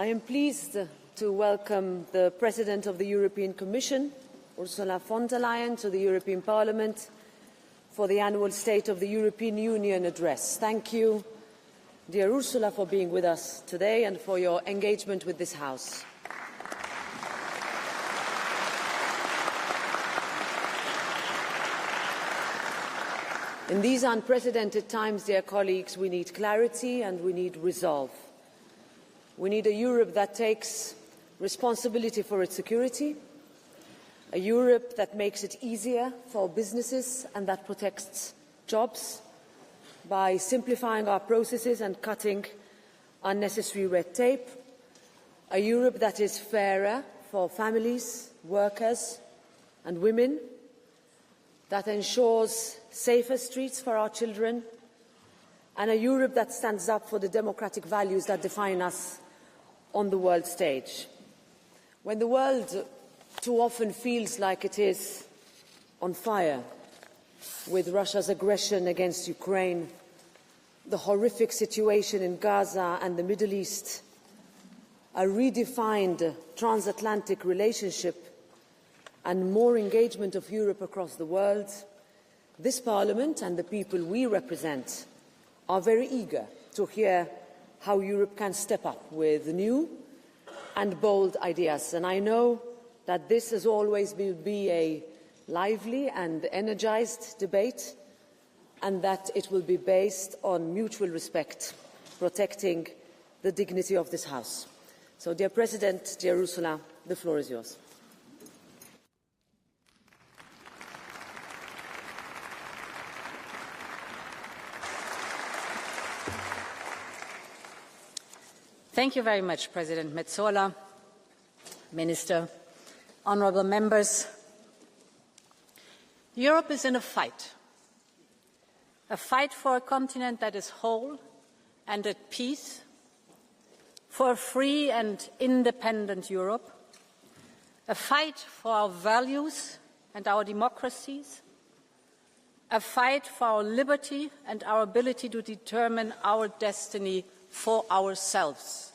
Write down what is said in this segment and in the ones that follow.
I am pleased to welcome the President of the European Commission, Ursula von der Leyen, to the European Parliament for the annual State of the European Union address. Thank you, dear Ursula, for being with us today and for your engagement with this House. In these unprecedented times, dear colleagues, we need clarity and we need resolve. We need a Europe that takes responsibility for its security, a Europe that makes it easier for businesses and that protects jobs by simplifying our processes and cutting unnecessary red tape, a Europe that is fairer for families, workers and women, that ensures safer streets for our children, and a Europe that stands up for the democratic values that define us on the world stage. When the world too often feels like it is on fire with Russia's aggression against Ukraine, the horrific situation in Gaza and the Middle East, a redefined transatlantic relationship and more engagement of Europe across the world, this Parliament and the people we represent are very eager to hear how Europe can step up with new and bold ideas. And I know that this, as always, will be a lively and energised debate, and that it will be based on mutual respect, protecting the dignity of this House. So, dear President, dear Ursula, the floor is yours. Thank you very much, President Metsola, Minister, honourable members. Europe is in a fight for a continent that is whole and at peace, for a free and independent Europe, a fight for our values and our democracies, a fight for our liberty and our ability to determine our destiny for ourselves.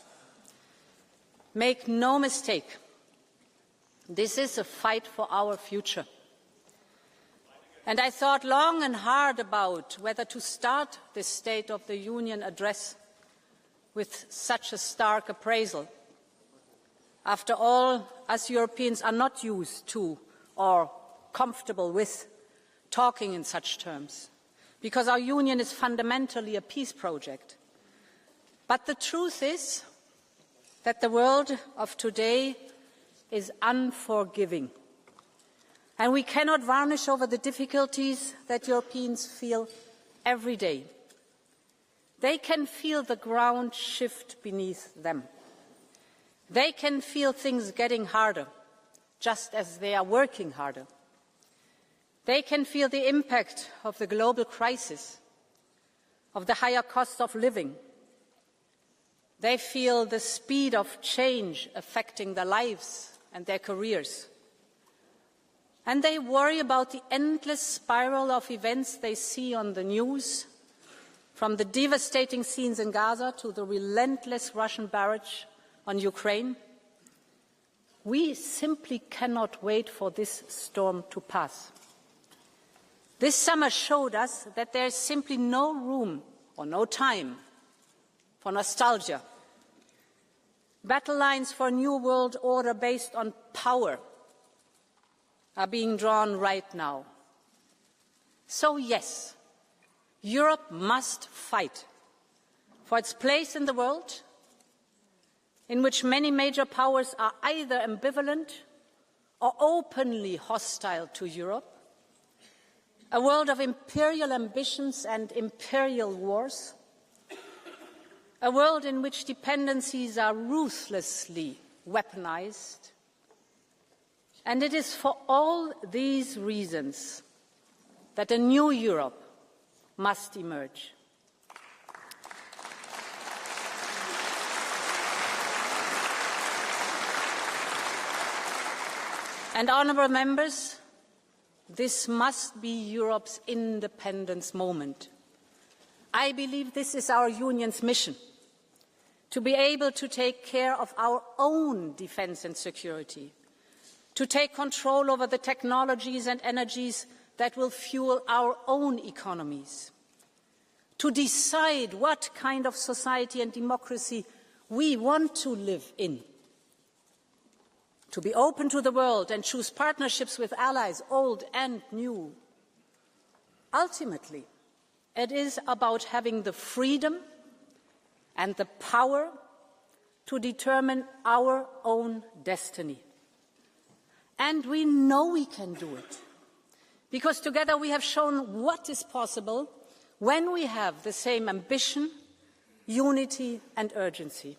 Make no mistake, this is a fight for our future. And I thought long and hard about whether to start this State of the Union address with such a stark appraisal. After all, us Europeans are not used to or comfortable with talking in such terms, because our union is fundamentally a peace project. But the truth is that the world of today is unforgiving, and we cannot varnish over the difficulties that Europeans feel every day. They can feel the ground shift beneath them. They can feel things getting harder, just as they are working harder. They can feel the impact of the global crisis, of the higher cost of living. They feel the speed of change affecting their lives and their careers. And they worry about the endless spiral of events they see on the news, from the devastating scenes in Gaza to the relentless Russian barrage on Ukraine. We simply cannot wait for this storm to pass. This summer showed us that there is simply no room or no time for nostalgia. Battle lines for a new world order based on power are being drawn right now. So yes, Europe must fight for its place in the world, in which many major powers are either ambivalent or openly hostile to Europe, a world of imperial ambitions and imperial wars, a world in which dependencies are ruthlessly weaponized. And it is for all these reasons that a new Europe must emerge. And, honourable members, this must be Europe's independence moment. I believe this is our Union's mission, to be able to take care of our own defence and security, to take control over the technologies and energies that will fuel our own economies, to decide what kind of society and democracy we want to live in, to be open to the world and choose partnerships with allies, old and new. Ultimately, it is about having the freedom and the power to determine our own destiny. And we know we can do it, because together we have shown what is possible when we have the same ambition, unity and urgency.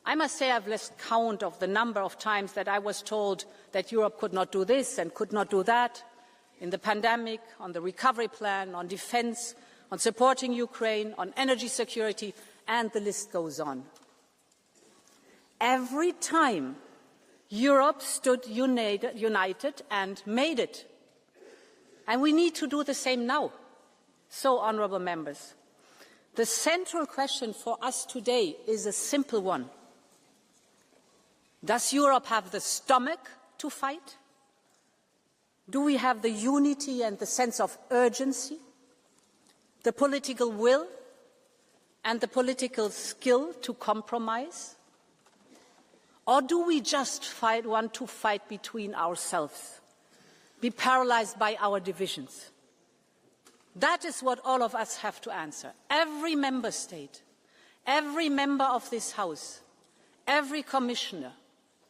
I must say I've lost count of the number of times that I was told that Europe could not do this and could not do that, in the pandemic, on the recovery plan, on defence, on supporting Ukraine, on energy security, and the list goes on. Every time, Europe stood united and made it. And we need to do the same now. So, honourable members, the central question for us today is a simple one. Does Europe have the stomach to fight? Do we have the unity and the sense of urgency, the political will and the political skill to compromise? Or do we just want to fight between ourselves, be paralysed by our divisions? That is what all of us have to answer. Every member state, every member of this House, every commissioner,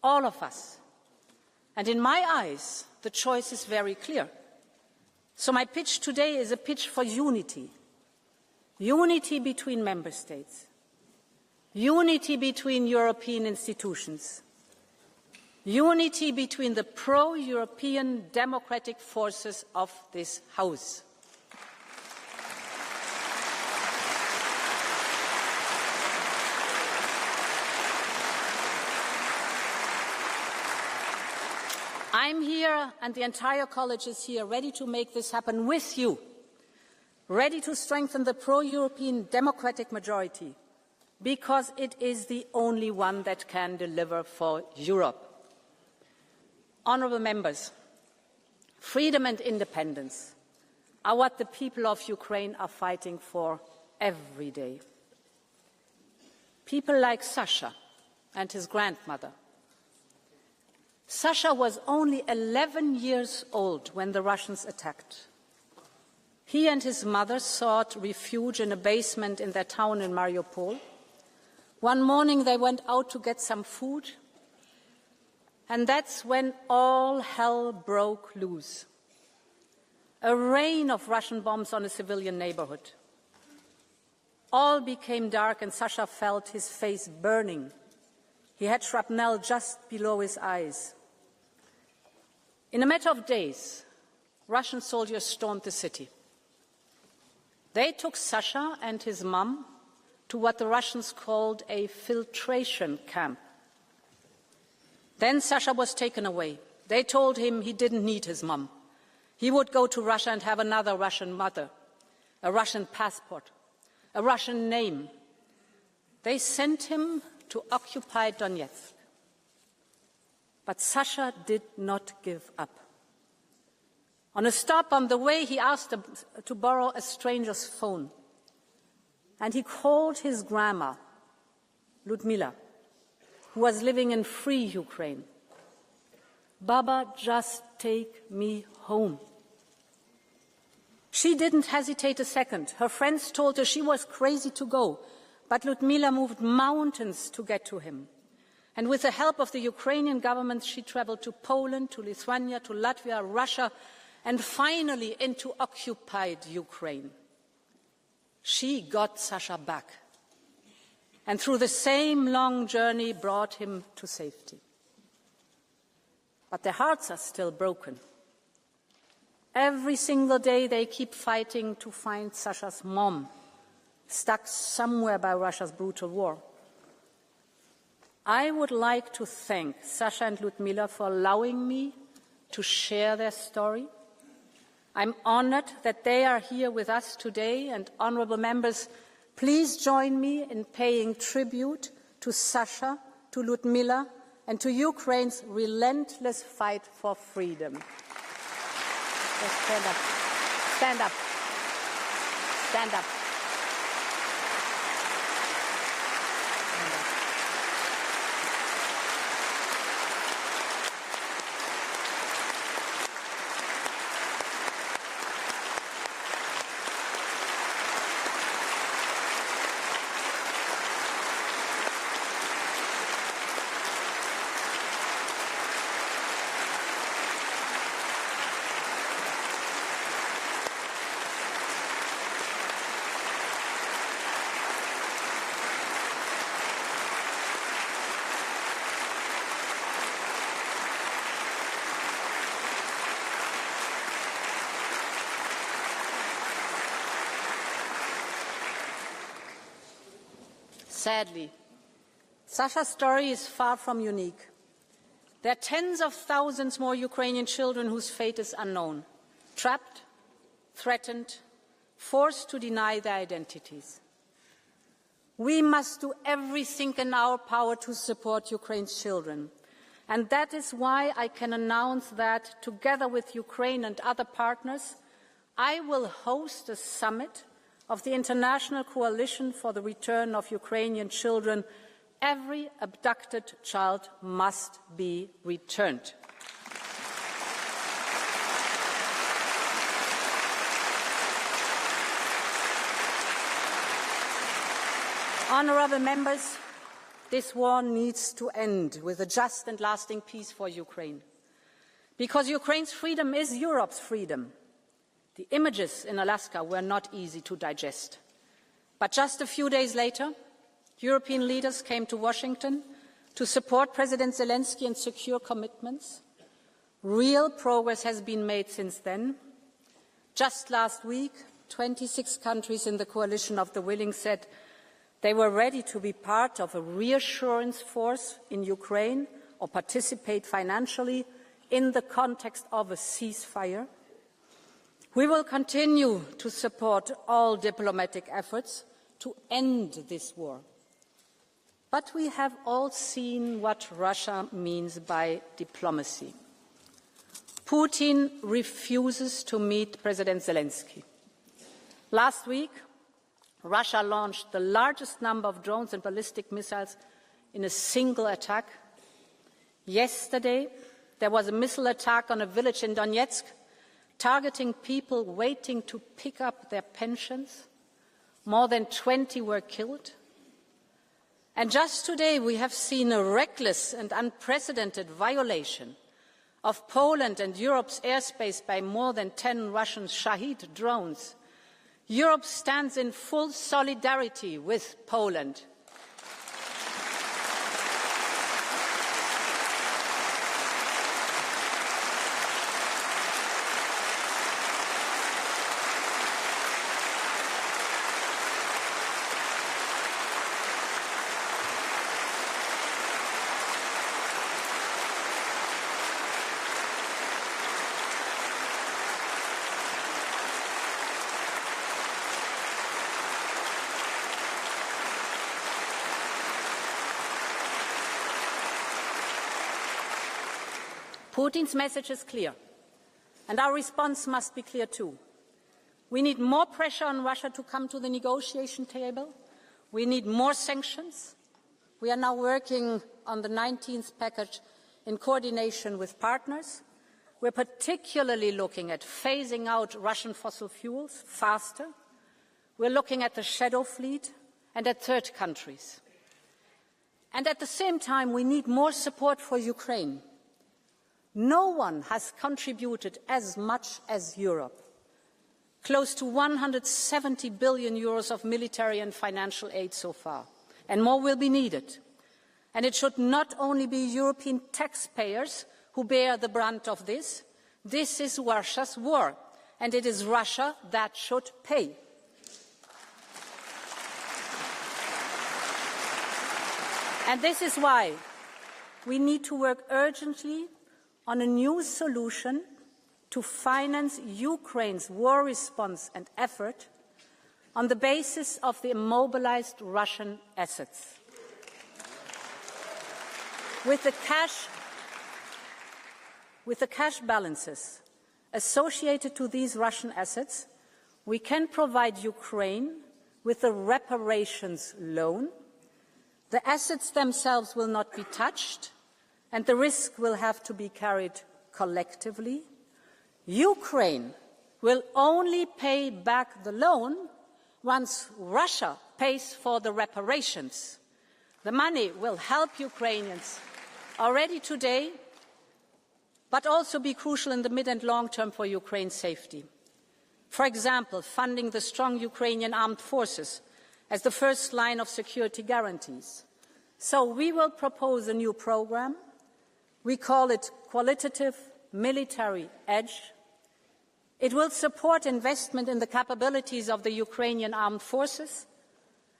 all of us. And in my eyes, the choice is very clear. So my pitch today is a pitch for unity. Unity between member states. Unity between European institutions. Unity between the pro-European democratic forces of this House. I'm here, and the entire college is here, ready to make this happen with you, ready to strengthen the pro-European democratic majority, because it is the only one that can deliver for Europe. Honourable members, freedom and independence are what the people of Ukraine are fighting for every day. People like Sasha and his grandmother. Sasha was only 11 years old when the Russians attacked. He and his mother sought refuge in a basement in their town in Mariupol. One morning they went out to get some food, and that's when all hell broke loose. A rain of Russian bombs on a civilian neighborhood. All became dark and Sasha felt his face burning. He had shrapnel just below his eyes. In a matter of days, Russian soldiers stormed the city. They took Sasha and his mum to what the Russians called a filtration camp. Then Sasha was taken away. They told him he didn't need his mum. He would go to Russia and have another Russian mother, a Russian passport, a Russian name. They sent him to occupied Donetsk. But Sasha did not give up. On a stop on the way, he asked to borrow a stranger's phone. And he called his grandma, Ludmila, who was living in free Ukraine. Baba, just take me home. She didn't hesitate a second. Her friends told her she was crazy to go, but Ludmila moved mountains to get to him. And with the help of the Ukrainian government, she traveled to Poland, to Lithuania, to Latvia, Russia, and finally into occupied Ukraine. She got Sasha back, and through the same long journey brought him to safety. But their hearts are still broken. Every single day they keep fighting to find Sasha's mom, stuck somewhere by Russia's brutal war. I would like to thank Sasha and Ludmila for allowing me to share their story. I'm honoured that they are here with us today, and honourable members, Please join me in paying tribute to Sasha, to Ludmila, and to Ukraine's relentless fight for freedom. Just stand up. Stand up. Stand up. Sadly, Sasha's story is far from unique. There are tens of thousands more Ukrainian children whose fate is unknown, trapped, threatened, forced to deny their identities. We must do everything in our power to support Ukraine's children. And that is why I can announce that, together with Ukraine and other partners, I will host a summit of the International Coalition for the Return of Ukrainian Children. Every abducted child must be returned. Honourable members, this war needs to end with a just and lasting peace for Ukraine. Because Ukraine's freedom is Europe's freedom. The images in Alaska were not easy to digest. But just a few days later, European leaders came to Washington to support President Zelensky and secure commitments. Real progress has been made since then. Just last week, 26 countries in the coalition of the willing said they were ready to be part of a reassurance force in Ukraine or participate financially in the context of a ceasefire. We will continue to support all diplomatic efforts to end this war. But we have all seen what Russia means by diplomacy. Putin refuses to meet President Zelensky. Last week, Russia launched the largest number of drones and ballistic missiles in a single attack. Yesterday, there was a missile attack on a village in Donetsk, targeting people waiting to pick up their pensions. More than 20 were killed. And just today we have seen a reckless and unprecedented violation of Poland and Europe's airspace by more than 10 Russian Shahid drones. Europe stands in full solidarity with Poland. Putin's message is clear, and our response must be clear too. We need more pressure on Russia to come to the negotiation table. We need more sanctions. We are now working on the 19th package in coordination with partners. We're particularly looking at phasing out Russian fossil fuels faster. We're looking at the shadow fleet and at third countries. And at the same time, we need more support for Ukraine. No one has contributed as much as Europe. Close to 170 billion euros of military and financial aid so far, and more will be needed. And it should not only be European taxpayers who bear the brunt of this. This is Russia's war, and it is Russia that should pay. And this is why we need to work urgently on a new solution to finance Ukraine's war response and effort, on the basis of the immobilised Russian assets. With the cash balances associated to these Russian assets, we can provide Ukraine with a reparations loan. The assets themselves will not be touched, and the risk will have to be carried collectively. Ukraine will only pay back the loan once Russia pays for the reparations. The money will help Ukrainians already today, but also be crucial in the mid and long term for Ukraine's safety. For example, funding the strong Ukrainian armed forces as the first line of security guarantees. So we will propose a new programme. We call it Qualitative Military Edge. It will support investment in the capabilities of the Ukrainian armed forces.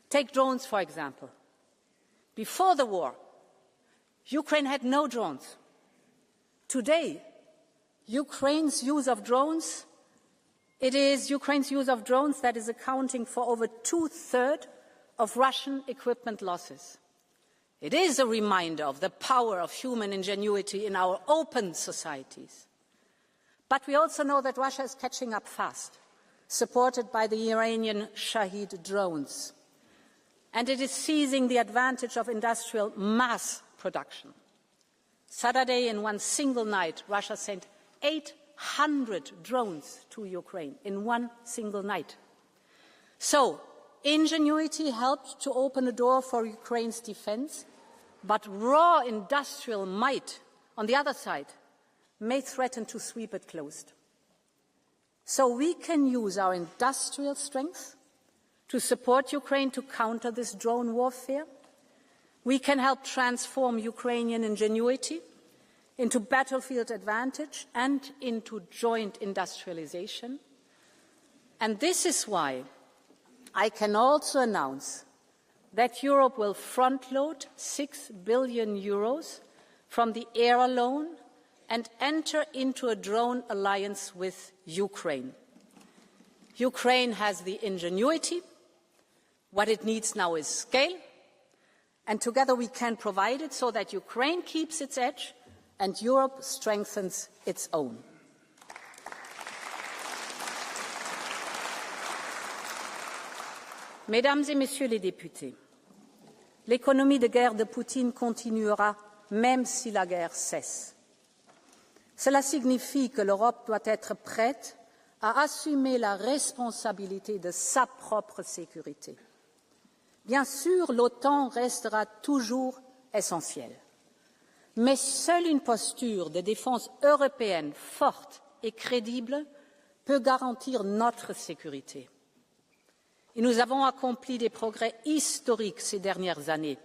Take drones, for example. Before the war, Ukraine had no drones. Today, Ukraine's use of drones, it is Ukraine's use of drones that is accounting for over 2/3 of Russian equipment losses. It is a reminder of the power of human ingenuity in our open societies. But we also know that Russia is catching up fast, supported by the Iranian Shahid drones. And it is seizing the advantage of industrial mass production. Saturday, in one single night, Russia sent 800 drones to Ukraine in one single night. So, ingenuity helped to open a door for Ukraine's defense, but raw industrial might, on the other side, may threaten to sweep it closed. So we can use our industrial strength to support Ukraine to counter this drone warfare. We can help transform Ukrainian ingenuity into battlefield advantage and into joint industrialization. And this is why I can also announce that Europe will front-load 6 billion euros from the ERA loan and enter into a drone alliance with Ukraine. Ukraine has the ingenuity. What it needs now is scale. And together we can provide it so that Ukraine keeps its edge and Europe strengthens its own. Mesdames et Messieurs les députés, l'économie de guerre de Poutine continuera même si la guerre cesse. Cela signifie que l'Europe doit être prête à assumer la responsabilité de sa propre sécurité. Bien sûr, l'OTAN restera toujours essentielle, mais seule une posture de défense européenne forte et crédible peut garantir notre sécurité. Et nous avons accompli des progrès historiques ces dernières années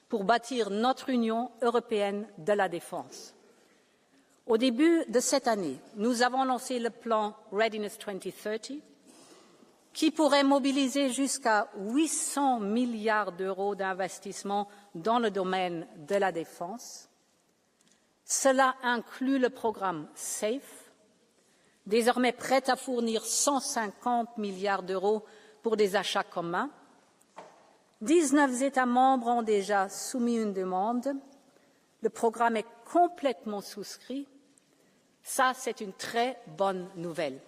pour bâtir notre Union européenne de la défense. Au début de cette année, nous avons lancé le plan Readiness 2030, qui pourrait mobiliser jusqu'à 800 milliards d'euros d'investissement dans le domaine de la défense. Cela inclut le programme SAFE, désormais prêt à fournir 150 milliards d'euros pour des achats communs. 19 États membres ont déjà soumis une demande. Le programme est complètement souscrit. Ça, c'est une très bonne nouvelle.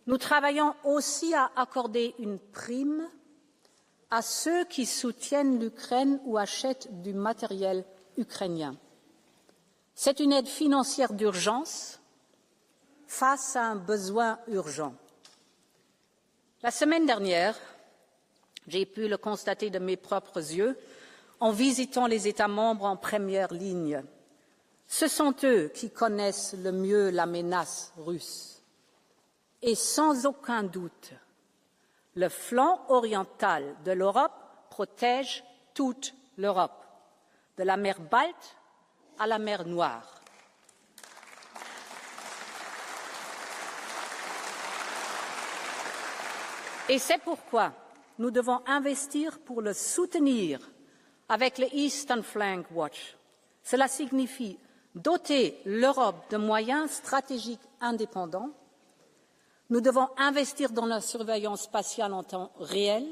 Nous travaillons aussi à accorder une prime à ceux qui soutiennent l'Ukraine ou achètent du matériel ukrainien. C'est une aide financière d'urgence face à un besoin urgent. La semaine dernière, j'ai pu le constater de mes propres yeux en visitant les États membres en première ligne. Ce sont eux qui connaissent le mieux la menace russe. Et sans aucun doute, le flanc oriental de l'Europe protège toute l'Europe, de la mer Balte à la mer Noire. Et c'est pourquoi nous devons investir pour le soutenir avec le Eastern Flank Watch. Cela signifie doter l'Europe de moyens stratégiques indépendants, Nous devons investir dans la surveillance spatiale en temps réel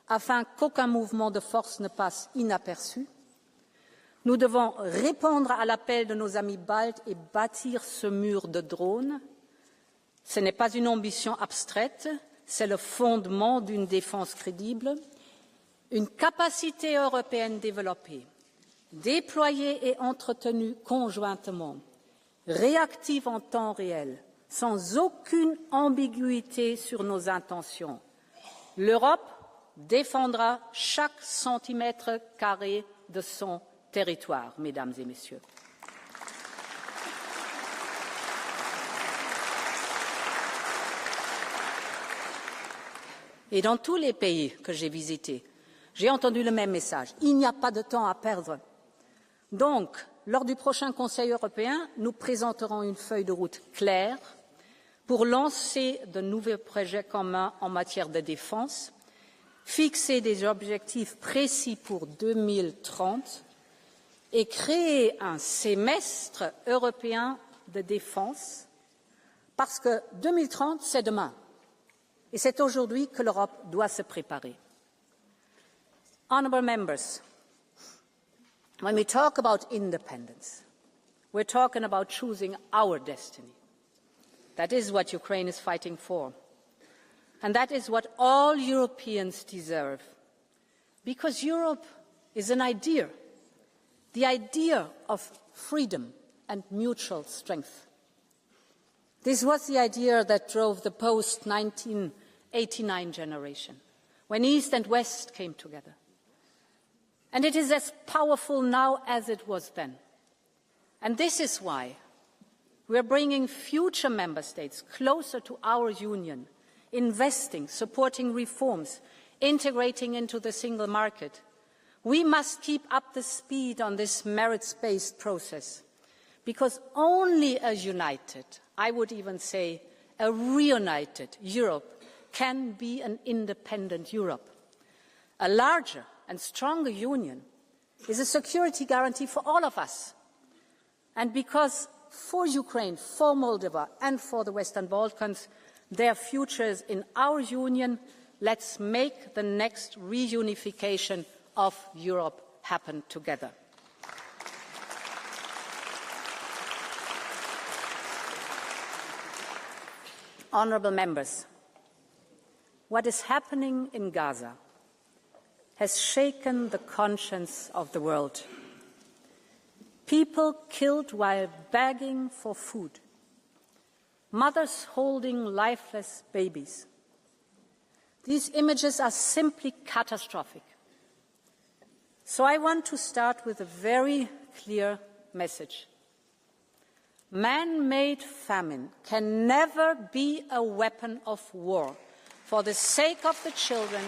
afin qu'aucun mouvement de force ne passe inaperçu. Nous devons répondre à l'appel de nos amis baltes et bâtir ce mur de drones. Ce n'est pas une ambition abstraite, c'est le fondement d'une défense crédible. Une capacité européenne développée, déployée et entretenue conjointement, réactive en temps réel, sans aucune ambiguïté sur nos intentions. L'Europe défendra chaque centimètre carré de son territoire, mesdames et messieurs. Et dans tous les pays que j'ai visités, j'ai entendu le même message. Il n'y a pas de temps à perdre. Donc, lors du prochain Conseil européen, nous présenterons une feuille de route claire pour lancer de nouveaux projets communs en matière de défense, fixer des objectifs précis pour 2030 et créer un semestre européen de défense, parce que 2030, c'est demain. Et c'est aujourd'hui que l'Europe doit se préparer. Honourable members, when we talk about independence, we're talking about choosing our destiny. That is what Ukraine is fighting for. And that is what all Europeans deserve. Because Europe is an idea, the idea of freedom and mutual strength. This was the idea that drove the post-1989 generation, when East and West came together. And it is as powerful now as it was then. And this is why we are bringing future member states closer to our union, investing, supporting reforms, integrating into the single market. We must keep up the speed on this merits-based process, because only a united, I would even say a reunited Europe can be an independent Europe. A larger and stronger union is a security guarantee for all of us. And because for Ukraine, for Moldova and for the Western Balkans, their futures in our union, let's make the next reunification of Europe happen together. Honourable members, what is happening in Gaza has shaken the conscience of the world. People killed while begging for food. Mothers holding lifeless babies. These images are simply catastrophic. So I want to start with a very clear message. Man-made famine can never be a weapon of war. For the sake of the children,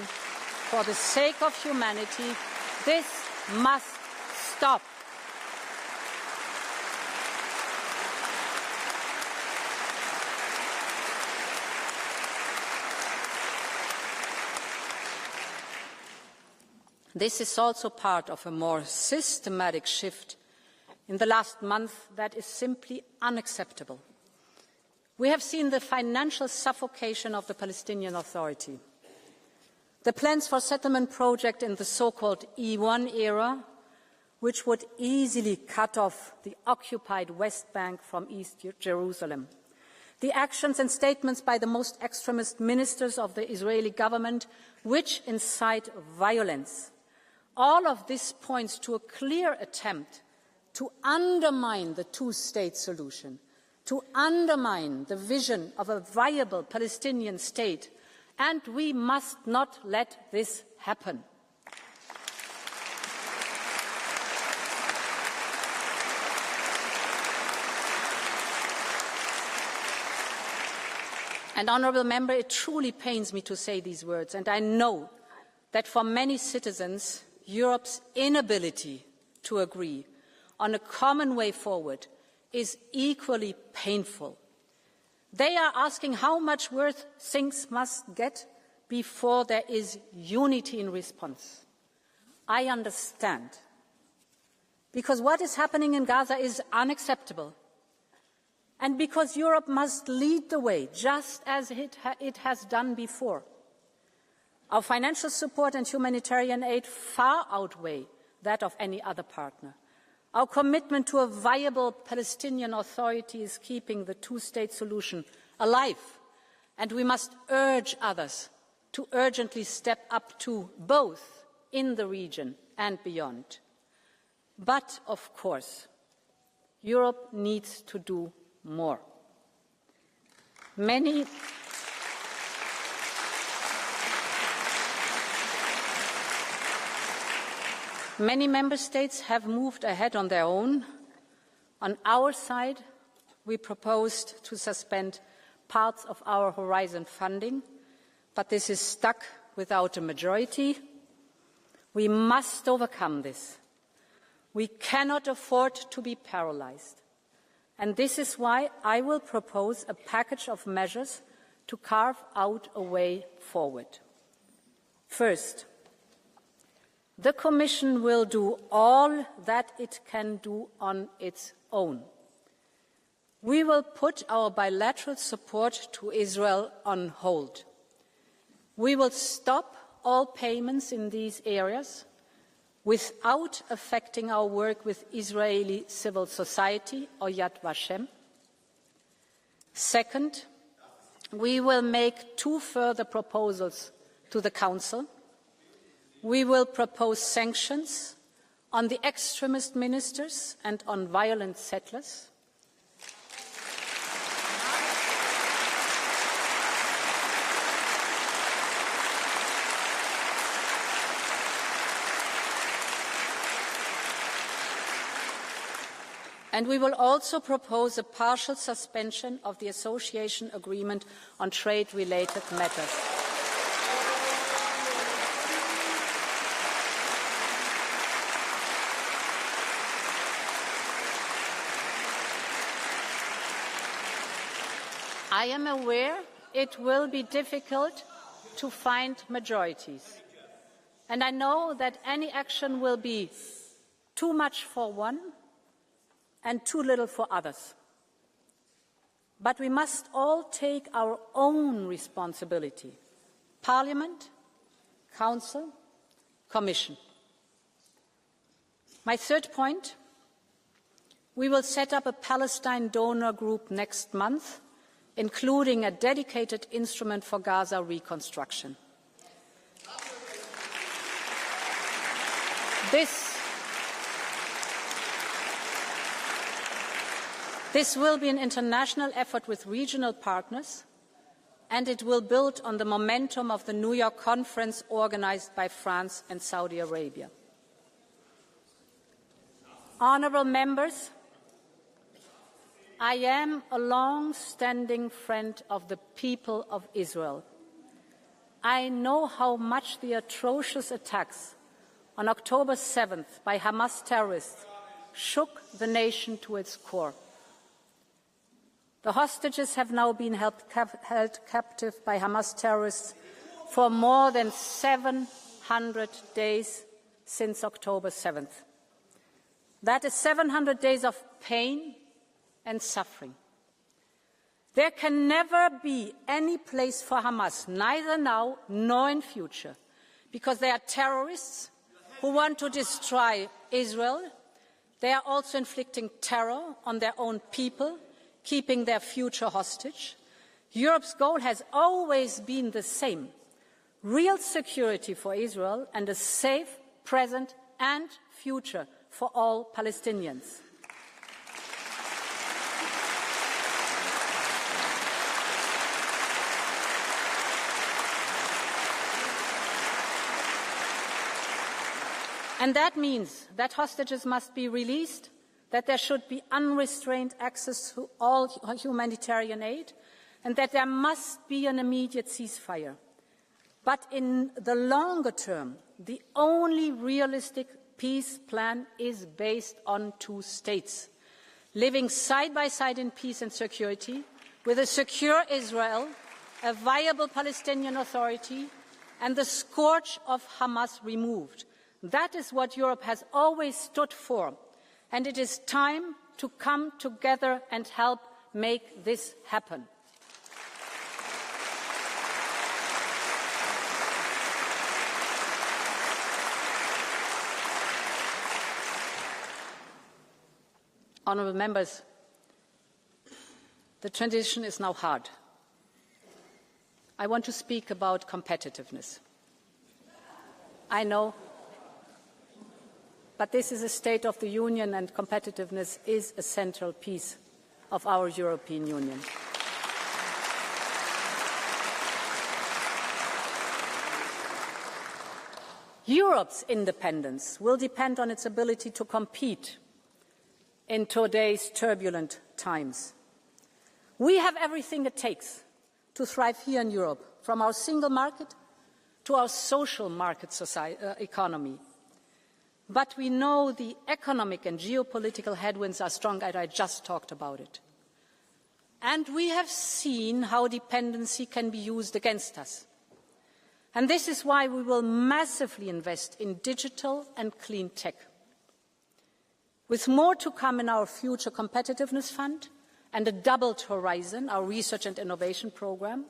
for the sake of humanity, this must stop. This is also part of a more systematic shift in the last month that is simply unacceptable. We have seen the financial suffocation of the Palestinian Authority. The plans for settlement project in the so-called E1 era, which would easily cut off the occupied West Bank from East Jerusalem. The actions and statements by the most extremist ministers of the Israeli government, which incite violence. All of this points to a clear attempt to undermine the two-state solution, to undermine the vision of a viable Palestinian state, and we must not let this happen. And, honourable member, it truly pains me to say these words, and I know that for many citizens, Europe's inability to agree on a common way forward is equally painful. They are asking how much worse things must get before there is unity in response. I understand, because what is happening in Gaza is unacceptable. and because Europe must lead the way, just as it has done before. Our financial support and humanitarian aid far outweigh that of any other partner. Our commitment to a viable Palestinian Authority is keeping the two-state solution alive, and we must urge others to urgently step up too, both in the region and beyond. But, of course, Europe needs to do more. Many member states have moved ahead on their own. On our side, we proposed to suspend parts of our Horizon funding, but this is stuck without a majority. We must overcome this. We cannot afford to be paralysed. And this is why I will propose a package of measures to carve out a way forward. First, the Commission will do all that it can do on its own. We will put our bilateral support to Israel on hold. We will stop all payments in these areas without affecting our work with Israeli civil society or Yad Vashem. Second, we will make 2 further proposals to the Council. We will propose sanctions on the extremist ministers and on violent settlers. And we will also propose a partial suspension of the association agreement on trade-related matters. I am aware it will be difficult to find majorities, and I know that any action will be too much for one and too little for others. But we must all take our own responsibility: Parliament, Council, Commission. My third point: we will set up a Palestine donor group next month, including a dedicated instrument for Gaza reconstruction. This will be an international effort with regional partners, and it will build on the momentum of the New York conference organised by France and Saudi Arabia. Honourable members, I am a long-standing friend of the people of Israel. I know how much the atrocious attacks on October 7th by Hamas terrorists shook the nation to its core. The hostages have now been held captive by Hamas terrorists for more than 700 days since October 7th. That is 700 days of pain and suffering. There can never be any place for Hamas, neither now nor in future, because they are terrorists who want to destroy Israel. They are also inflicting terror on their own people, keeping their future hostage. Europe's goal has always been the same: real security for Israel and a safe present and future for all Palestinians. And that means that hostages must be released, that there should be unrestrained access to all humanitarian aid, and that there must be an immediate ceasefire. But in the longer term, the only realistic peace plan is based on 2 states, living side by side in peace and security, with a secure Israel, a viable Palestinian Authority, and the scourge of Hamas removed. That is what Europe has always stood for, and it is time to come together and help make this happen. Honourable members, the transition is now hard. I want to speak about competitiveness. I know, but this is a State of the Union, and competitiveness is a central piece of our European Union. Europe's independence will depend on its ability to compete in today's turbulent times. We have everything it takes to thrive here in Europe, from our single market to our social market economy. But we know the economic and geopolitical headwinds are strong, and I just talked about it. And we have seen how dependency can be used against us. And this is why we will massively invest in digital and clean tech. With more to come in our future competitiveness fund and a doubled horizon, our research and innovation programme,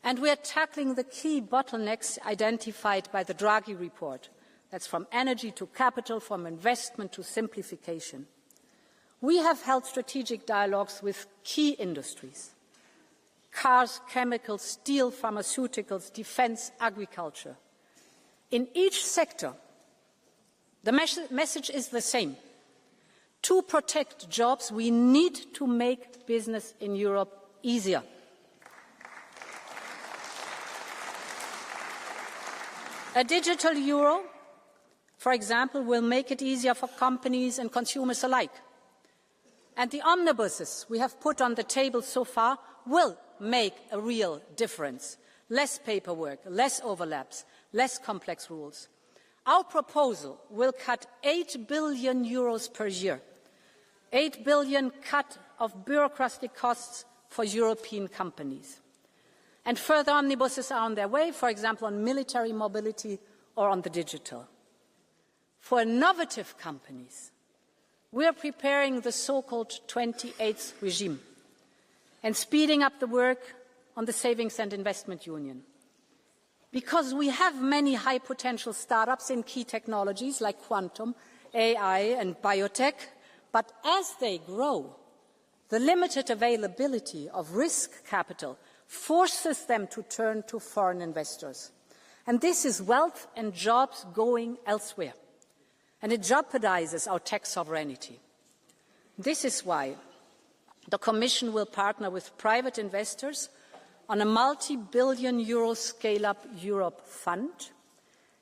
and we are tackling the key bottlenecks identified by the Draghi report. That's from energy to capital, from investment to simplification. We have held strategic dialogues with key industries: cars, chemicals, steel, pharmaceuticals, defence, agriculture. In each sector, the message is the same. To protect jobs, we need to make business in Europe easier. A digital euro, for example, will make it easier for companies and consumers alike. And the omnibuses we have put on the table so far will make a real difference. Less paperwork, less overlaps, less complex rules. Our proposal will cut 8 billion euros per year. 8 billion cut of bureaucratic costs for European companies. And further omnibuses are on their way, for example, on military mobility or on the digital. For innovative companies, we are preparing the so-called 28th regime and speeding up the work on the Savings and Investment Union. Because we have many high-potential startups in key technologies like quantum, AI and biotech, but as they grow, the limited availability of risk capital forces them to turn to foreign investors. And this is wealth and jobs going elsewhere. And it jeopardizes our tech sovereignty. This is why the Commission will partner with private investors on a multi-billion euro Scale-up Europe fund.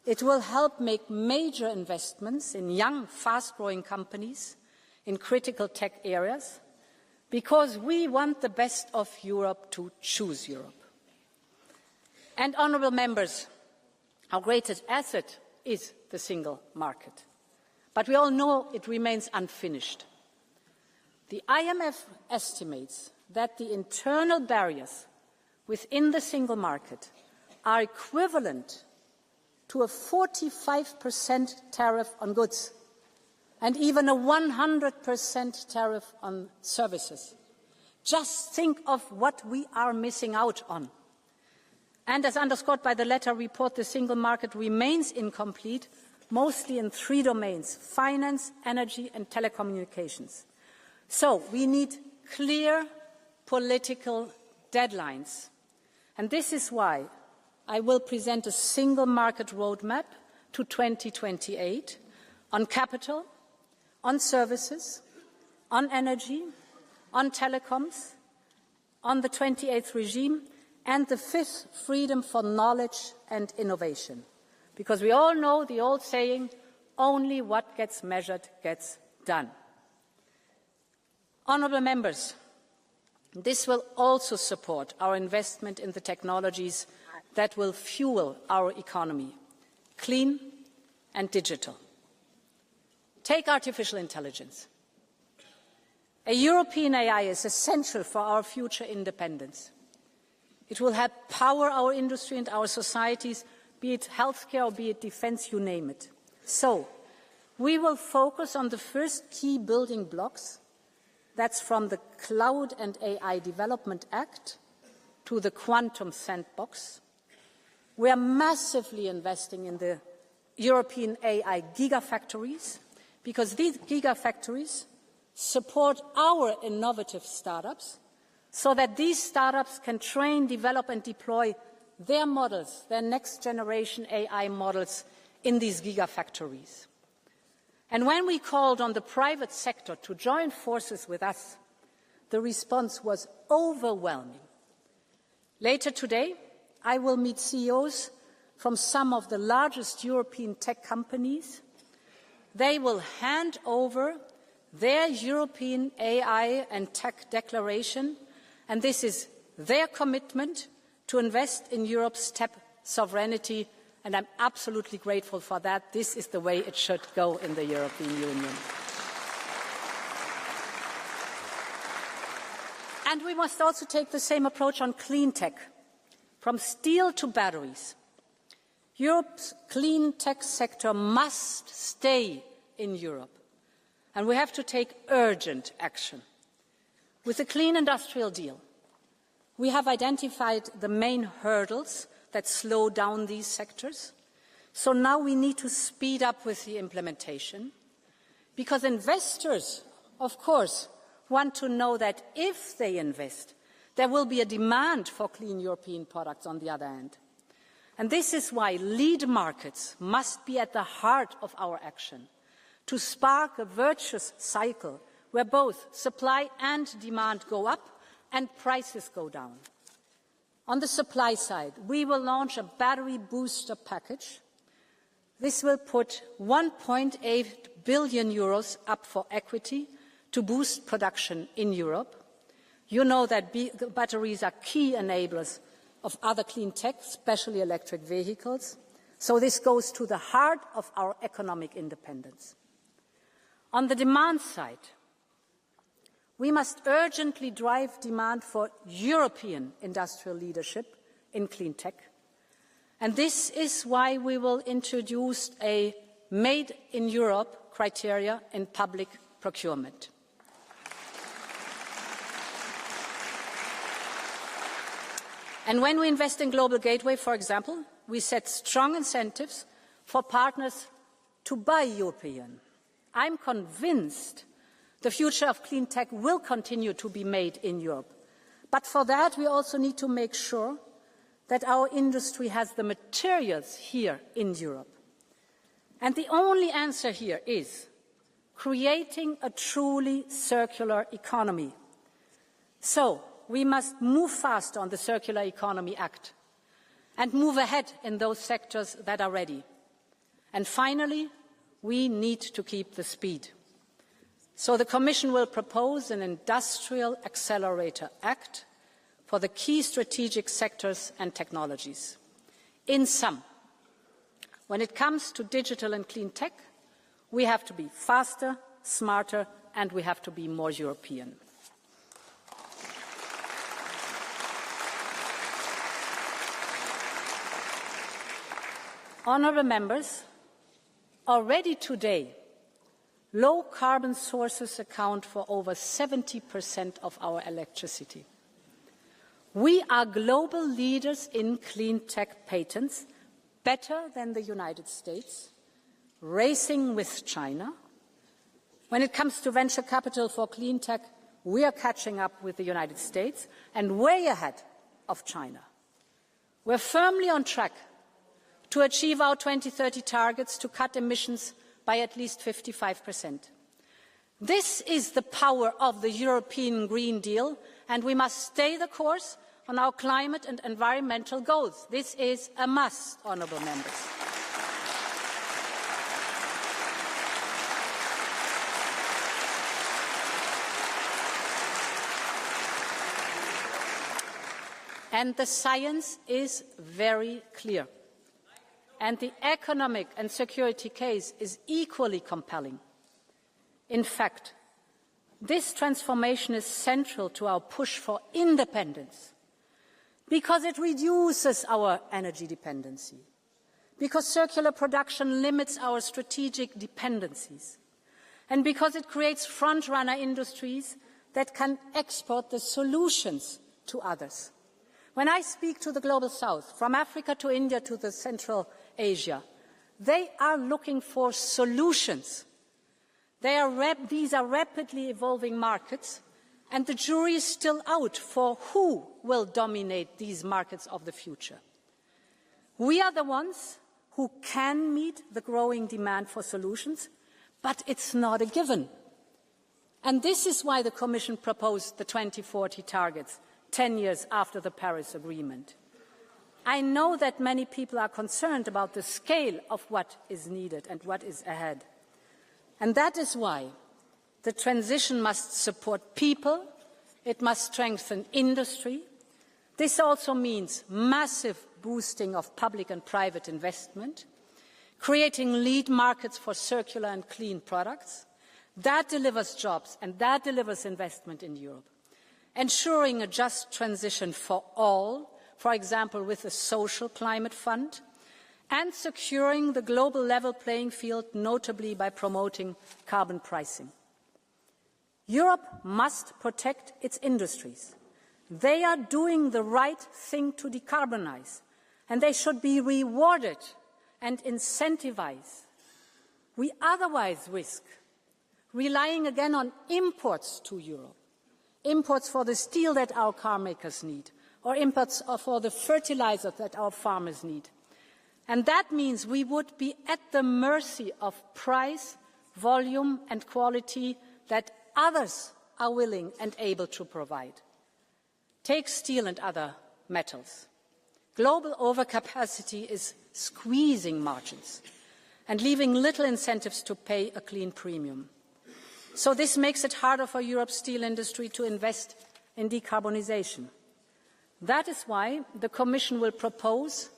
It will help make major investments in young, fast-growing companies in critical tech areas, because we want the best of Europe to choose Europe. And, honourable members, our greatest asset is the single market. But we all know it remains unfinished. The IMF estimates that the internal barriers within the single market are equivalent to a 45% tariff on goods and even a 100% tariff on services. Just think of what we are missing out on. And as underscored by the latter report, the single market remains incomplete, mostly in 3 domains: finance, energy and telecommunications. So we need clear political deadlines. And this is why I will present a single market roadmap to 2028 on capital, on services, on energy, on telecoms, on the 28th regime, and the 5th, freedom for knowledge and innovation. Because we all know the old saying, only what gets measured gets done. Honourable members, this will also support our investment in the technologies that will fuel our economy, clean and digital. Take artificial intelligence. A European AI is essential for our future independence. It will help power our industry and our societies, be it healthcare or be it defence, you name it. So, we will focus on the first key building blocks That's from the Cloud and AI Development Act to the Quantum Sandbox. We are massively investing in the European AI gigafactories because these gigafactories support our innovative startups so that these startups can train, develop and deploy their models, their next generation AI models in these gigafactories. And when we called on the private sector to join forces with us, the response was overwhelming. Later today, I will meet CEOs from some of the largest European tech companies. They will hand over their European AI and tech declaration, and this is their commitment to invest in Europe's tech sovereignty, and I'm absolutely grateful for that. This is the way it should go in the European Union. And we must also take the same approach on clean tech, from steel to batteries. Europe's clean tech sector must stay in Europe, and we have to take urgent action. With the Clean Industrial Deal, we have identified the main hurdles that slow down these sectors. So now we need to speed up with the implementation, because investors, of course, want to know that if they invest, there will be a demand for clean European products on the other hand. And this is why lead markets must be at the heart of our action, to spark a virtuous cycle where both supply and demand go up and prices go down. On the supply side, we will launch a battery booster package. This will put 1.8 billion euros up for equity to boost production in Europe. You know that batteries are key enablers of other clean tech, especially electric vehicles. So this goes to the heart of our economic independence. On the demand side, we must urgently drive demand for European industrial leadership in clean tech. And this is why we will introduce a Made in Europe criteria in public procurement. And when we invest in Global Gateway, for example, we set strong incentives for partners to buy European. I'm convinced the future of clean tech will continue to be made in Europe. But for that, we also need to make sure that our industry has the materials here in Europe. And the only answer here is creating a truly circular economy. So we must move fast on the Circular Economy Act and move ahead in those sectors that are ready. And finally, we need to keep the speed. So the Commission will propose an Industrial Accelerator Act for the key strategic sectors and technologies. In sum, when it comes to digital and clean tech, we have to be faster, smarter, and we have to be more European. Honourable members, already today, low-carbon sources account for over 70% of our electricity. We are global leaders in clean tech patents, better than the United States, racing with China. When it comes to venture capital for clean tech, we are catching up with the United States and way ahead of China. We're firmly on track to achieve our 2030 targets to cut emissions by at least 55%. This is the power of the European Green Deal, and we must stay the course on our climate and environmental goals. This is a must, honourable members. And the science is very clear. And the economic and security case is equally compelling. In fact, this transformation is central to our push for independence because it reduces our energy dependency, because circular production limits our strategic dependencies, and because it creates front-runner industries that can export the solutions to others. When I speak to the Global South, from Africa to India to the Central Asia, they are looking for solutions. These are rapidly evolving markets, and the jury is still out for who will dominate these markets of the future. We are the ones who can meet the growing demand for solutions, but it's not a given. And this is why the Commission proposed the 2040 targets, 10 years after the Paris Agreement. I know that many people are concerned about the scale of what is needed and what is ahead. And that is why the transition must support people, it must strengthen industry. This also means massive boosting of public and private investment, creating lead markets for circular and clean products. That delivers jobs and that delivers investment in Europe. Ensuring a just transition for all, for example with a social climate fund, and securing the global level playing field, notably by promoting carbon pricing. Europe must protect its industries. They are doing the right thing to decarbonize, and they should be rewarded and incentivized. We otherwise risk relying again on imports to Europe, imports for the steel that our car makers need, or imports for the fertilizer that our farmers need. And that means we would be at the mercy of price, volume and quality that others are willing and able to provide. Take steel and other metals. Global overcapacity is squeezing margins and leaving little incentives to pay a clean premium. So this makes it harder for Europe's steel industry to invest in decarbonisation. That is why the Commission will propose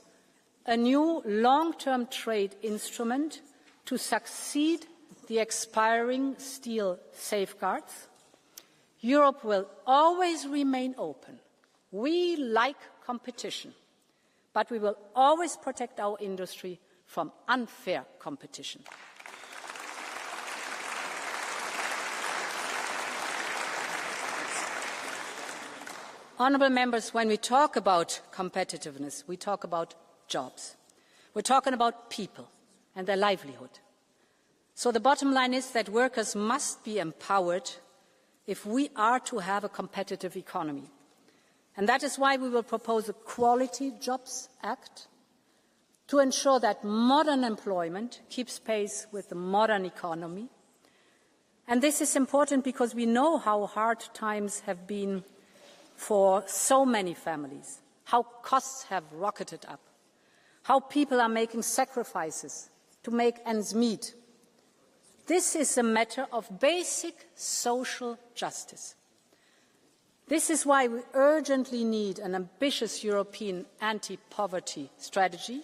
a new long-term trade instrument to succeed the expiring steel safeguards. Europe will always remain open. We like competition, but we will always protect our industry from unfair competition. Honourable members, when we talk about competitiveness, we talk about jobs. We're talking about people and their livelihood. So the bottom line is that workers must be empowered if we are to have a competitive economy. And that is why we will propose a Quality Jobs Act to ensure that modern employment keeps pace with the modern economy. And this is important because we know how hard times have been for so many families, how costs have rocketed up, how people are making sacrifices to make ends meet. This is a matter of basic social justice. This is why we urgently need an ambitious European anti-poverty strategy.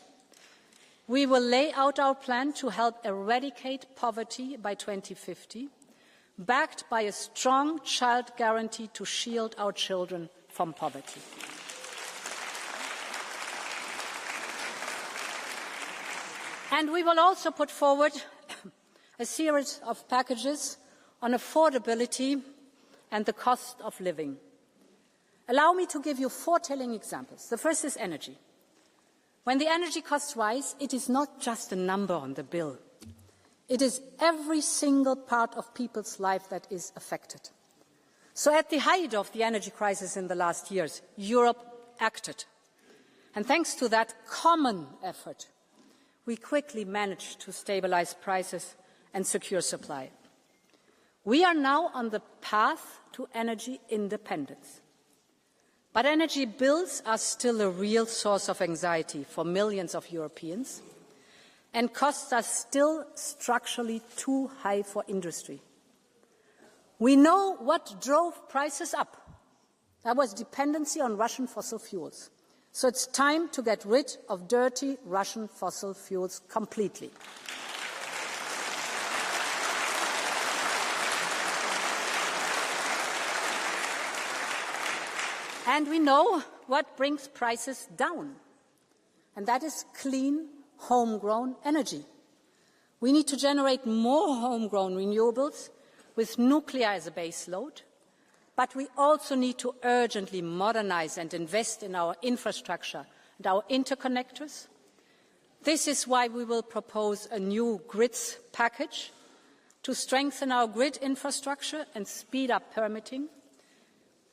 We will lay out our plan to help eradicate poverty by 2050, backed by a strong child guarantee to shield our children from poverty. And we will also put forward a series of packages on affordability and the cost of living. Allow me to give you 4 telling examples. The first is energy. When the energy costs rise, it is not just a number on the bill. It is every single part of people's life that is affected. So at the height of the energy crisis in the last years, Europe acted. And thanks to that common effort, we quickly managed to stabilise prices and secure supply. We are now on the path to energy independence. But energy bills are still a real source of anxiety for millions of Europeans, and costs are still structurally too high for industry. We know what drove prices up. That was dependency on Russian fossil fuels. So it's time to get rid of dirty Russian fossil fuels completely. And we know what brings prices down, and that is clean, homegrown energy. We need to generate more homegrown renewables with nuclear as a base load, but we also need to urgently modernise and invest in our infrastructure and our interconnectors. This is why we will propose a new grids package to strengthen our grid infrastructure and speed up permitting.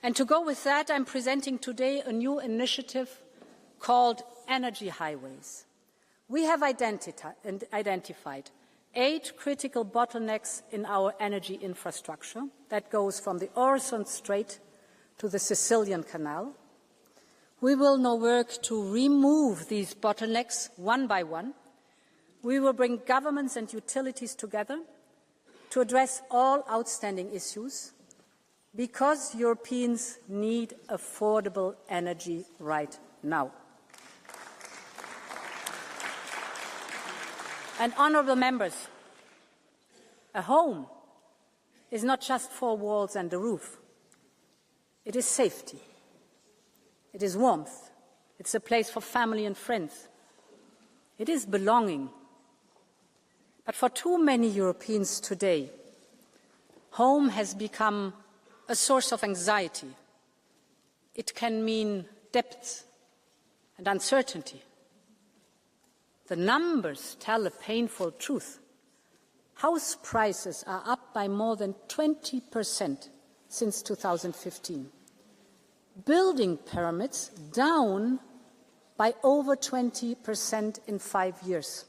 And to go with that, I'm presenting today a new initiative called Energy Highways. We have identified 8 critical bottlenecks in our energy infrastructure that goes from the Øresund Strait to the Sicilian Canal. We will now work to remove these bottlenecks one by one. We will bring governments and utilities together to address all outstanding issues because Europeans need affordable energy right now. And honourable members, a home is not just 4 walls and a roof. It is safety. It is warmth. It's a place for family and friends. It is belonging. But for too many Europeans today, home has become a source of anxiety. It can mean debts and uncertainty. The numbers tell a painful truth. House prices are up by more than 20% since 2015. Building permits down by over 20% in 5 years.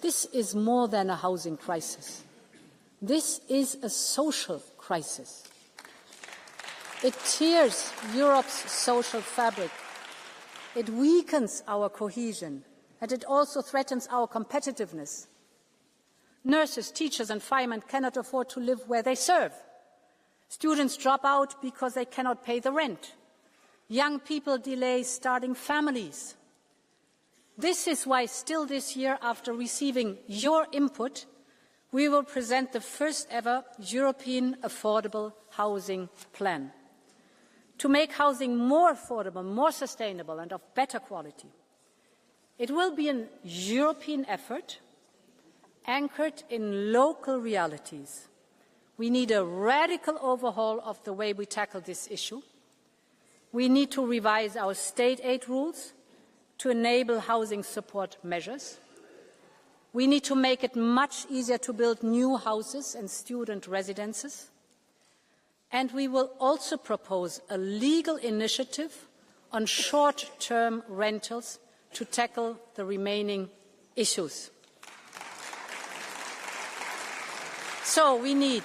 This is more than a housing crisis. This is a social crisis. It tears Europe's social fabric. It weakens our cohesion, and it also threatens our competitiveness. Nurses, teachers and firemen cannot afford to live where they serve. Students drop out because they cannot pay the rent. Young people delay starting families. This is why still this year, after receiving your input, we will present the first ever European affordable housing plan to make housing more affordable, more sustainable and of better quality. It will be a European effort anchored in local realities. We need a radical overhaul of the way we tackle this issue. We need to revise our state aid rules to enable housing support measures. We need to make it much easier to build new houses and student residences. And we will also propose a legal initiative on short-term rentals to tackle the remaining issues. So we need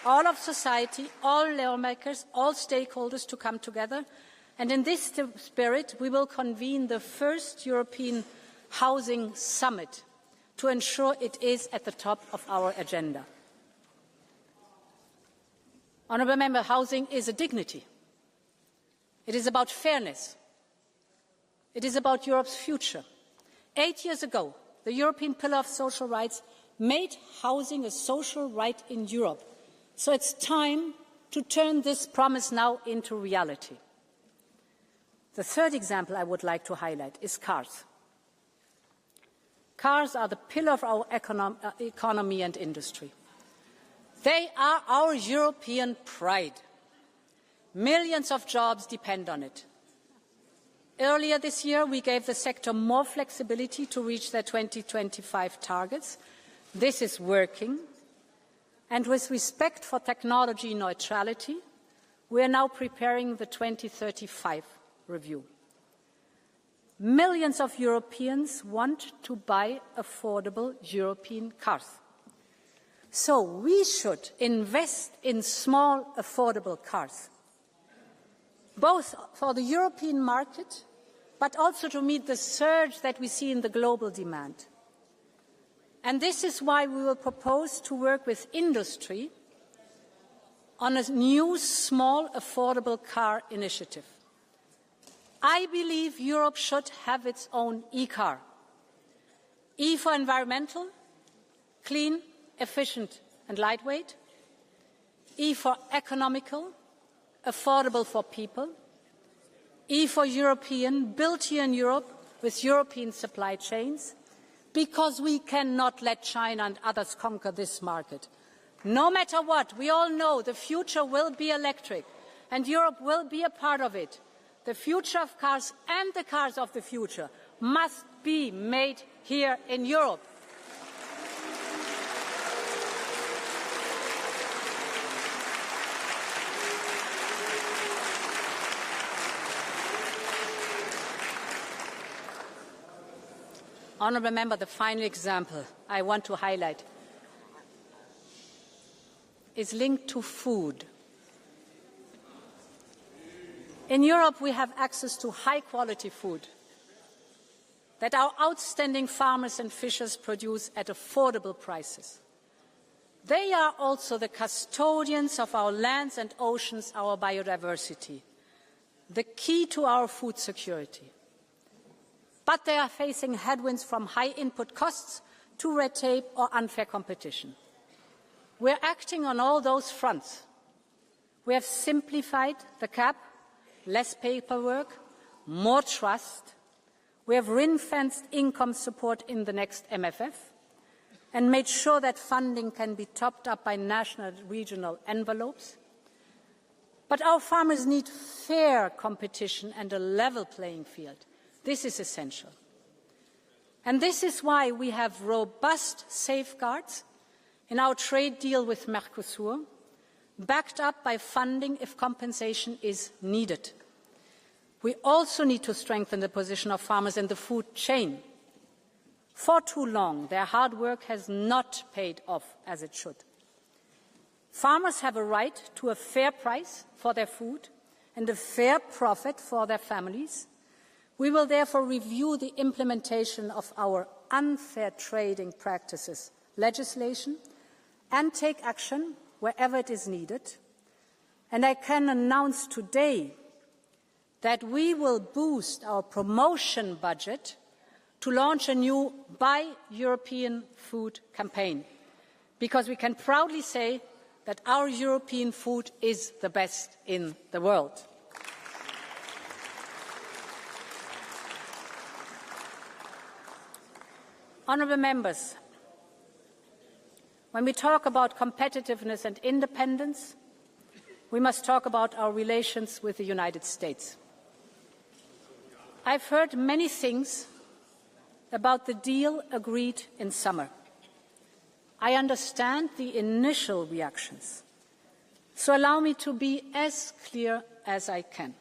all of society, all lawmakers, all stakeholders to come together. And in this spirit, we will convene the first European Housing Summit to ensure it is at the top of our agenda. Honourable Member, housing is a dignity. It is about fairness. It is about Europe's future. 8 years ago, the European Pillar of Social Rights made housing a social right in Europe. So it's time to turn this promise now into reality. The third example I would like to highlight is cars. Cars are the pillar of our economy and industry. They are our European pride. Millions of jobs depend on it. Earlier this year, we gave the sector more flexibility to reach their 2025 targets. This is working. And with respect for technology neutrality, we are now preparing the 2035 review. Millions of Europeans want to buy affordable European cars. So we should invest in small, affordable cars, both for the European market, but also to meet the surge that we see in the global demand. And this is why we will propose to work with industry on a new, small, affordable car initiative. I believe Europe should have its own e-car. E for environmental, clean, efficient and lightweight. E for economical, affordable for people. E for European, built here in Europe with European supply chains, because we cannot let China and others conquer this market. No matter what, we all know the future will be electric, and Europe will be a part of it. The future of cars and the cars of the future must be made here in Europe. Honourable Member, the final example I want to highlight is linked to food. In Europe, we have access to high-quality food that our outstanding farmers and fishers produce at affordable prices. They are also the custodians of our lands and oceans, our biodiversity, the key to our food security. But they are facing headwinds from high input costs to red tape or unfair competition. We are acting on all those fronts. We have simplified the CAP, less paperwork, more trust. We have ring-fenced income support in the next MFF and made sure that funding can be topped up by national and regional envelopes. But our farmers need fair competition and a level playing field. This is essential. And this is why we have robust safeguards in our trade deal with Mercosur, backed up by funding if compensation is needed. We also need to strengthen the position of farmers in the food chain. For too long, their hard work has not paid off as it should. Farmers have a right to a fair price for their food and a fair profit for their families. We will therefore review the implementation of our unfair trading practices legislation and take action wherever it is needed. And I can announce today that we will boost our promotion budget to launch a new Buy European Food campaign, because we can proudly say that our European food is the best in the world. Honourable Members, when we talk about competitiveness and independence, we must talk about our relations with the United States. I've heard many things about the deal agreed in summer. I understand the initial reactions, so allow me to be as clear as I can.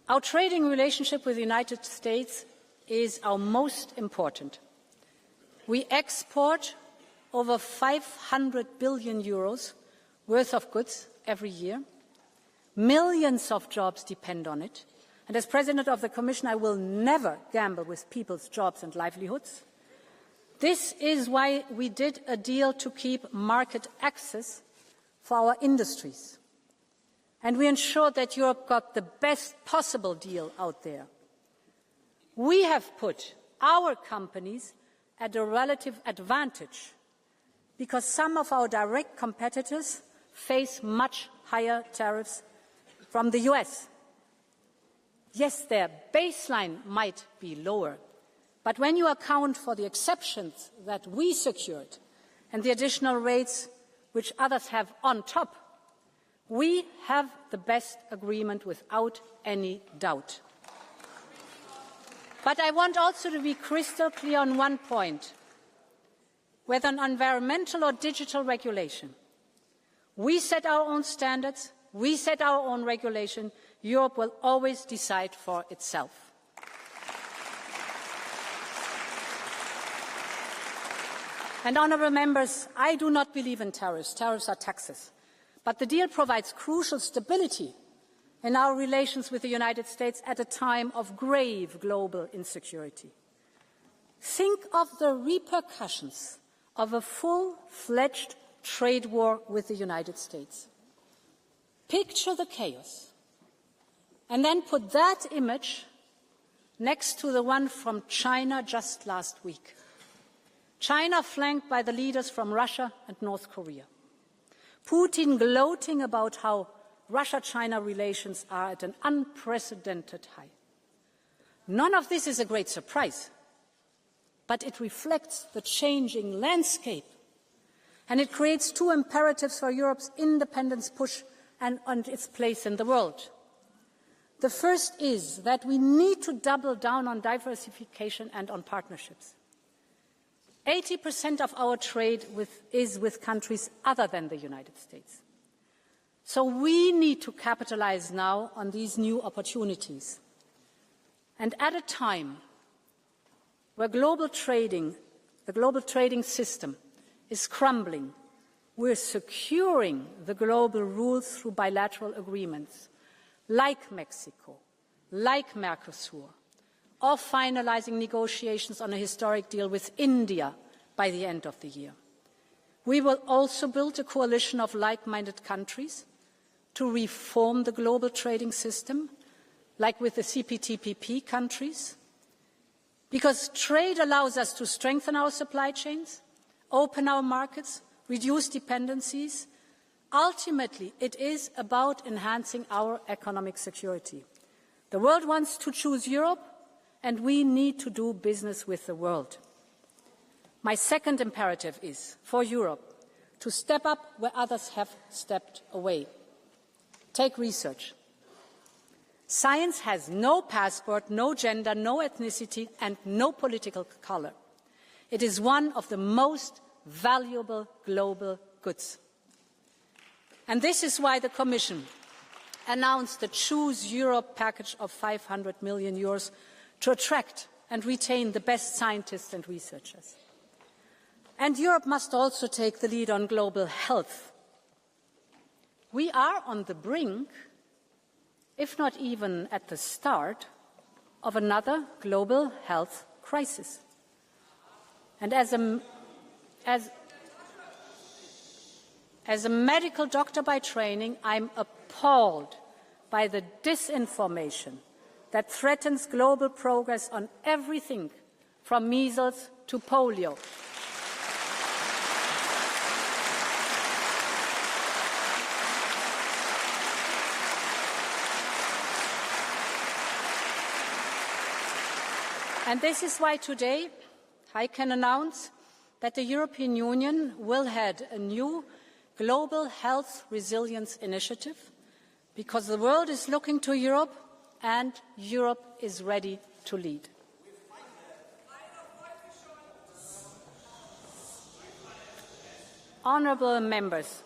Our trading relationship with the United States is our most important. We export over 500 billion euros worth of goods every year. Millions of jobs depend on it. And as President of the Commission, I will never gamble with people's jobs and livelihoods. This is why we did a deal to keep market access for our industries. And we ensured that Europe got the best possible deal out there. We have put our companies at a relative advantage because some of our direct competitors face much higher tariffs from the US. Yes, their baseline might be lower, but when you account for the exceptions that we secured and the additional rates which others have on top, we have the best agreement without any doubt. But I want also to be crystal clear on one point. Whether on environmental or digital regulation, we set our own standards, we set our own regulation. Europe will always decide for itself. And honourable members, I do not believe in tariffs. Tariffs are taxes. But the deal provides crucial stability in our relations with the United States at a time of grave global insecurity. Think of the repercussions of a full-fledged trade war with the United States. Picture the chaos, and then put that image next to the one from China just last week. China flanked by the leaders from Russia and North Korea. Putin gloating about how Russia-China relations are at an unprecedented high. None of this is a great surprise, but it reflects the changing landscape And it creates two imperatives for Europe's independence push and its place in the world. The first is that we need to double down on diversification and on partnerships. 80% of our trade is with countries other than the United States. So we need to capitalize now on these new opportunities. And at a time where the global trading system is crumbling, we're securing the global rules through bilateral agreements like Mexico, like Mercosur, or finalizing negotiations on a historic deal with India by the end of the year. We will also build a coalition of like-minded countries to reform the global trading system, like with the CPTPP countries, because trade allows us to strengthen our supply chains, open our markets, reduce dependencies. Ultimately, it is about enhancing our economic security. The world wants to choose Europe, and we need to do business with the world. My second imperative is for Europe to step up where others have stepped away. Take research. Science has no passport, no gender, no ethnicity, and no political colour. It is one of the most valuable global goods. And this is why the Commission announced the Choose Europe package of €500 million to attract and retain the best scientists and researchers. And Europe must also take the lead on global health. We are on the brink, if not even at the start, of another global health crisis. And as a medical doctor by training, I'm appalled by the disinformation that threatens global progress on everything from measles to polio. And this is why today I can announce that the European Union will head a new global health resilience initiative, because the world is looking to Europe and Europe is ready to lead. Honourable members,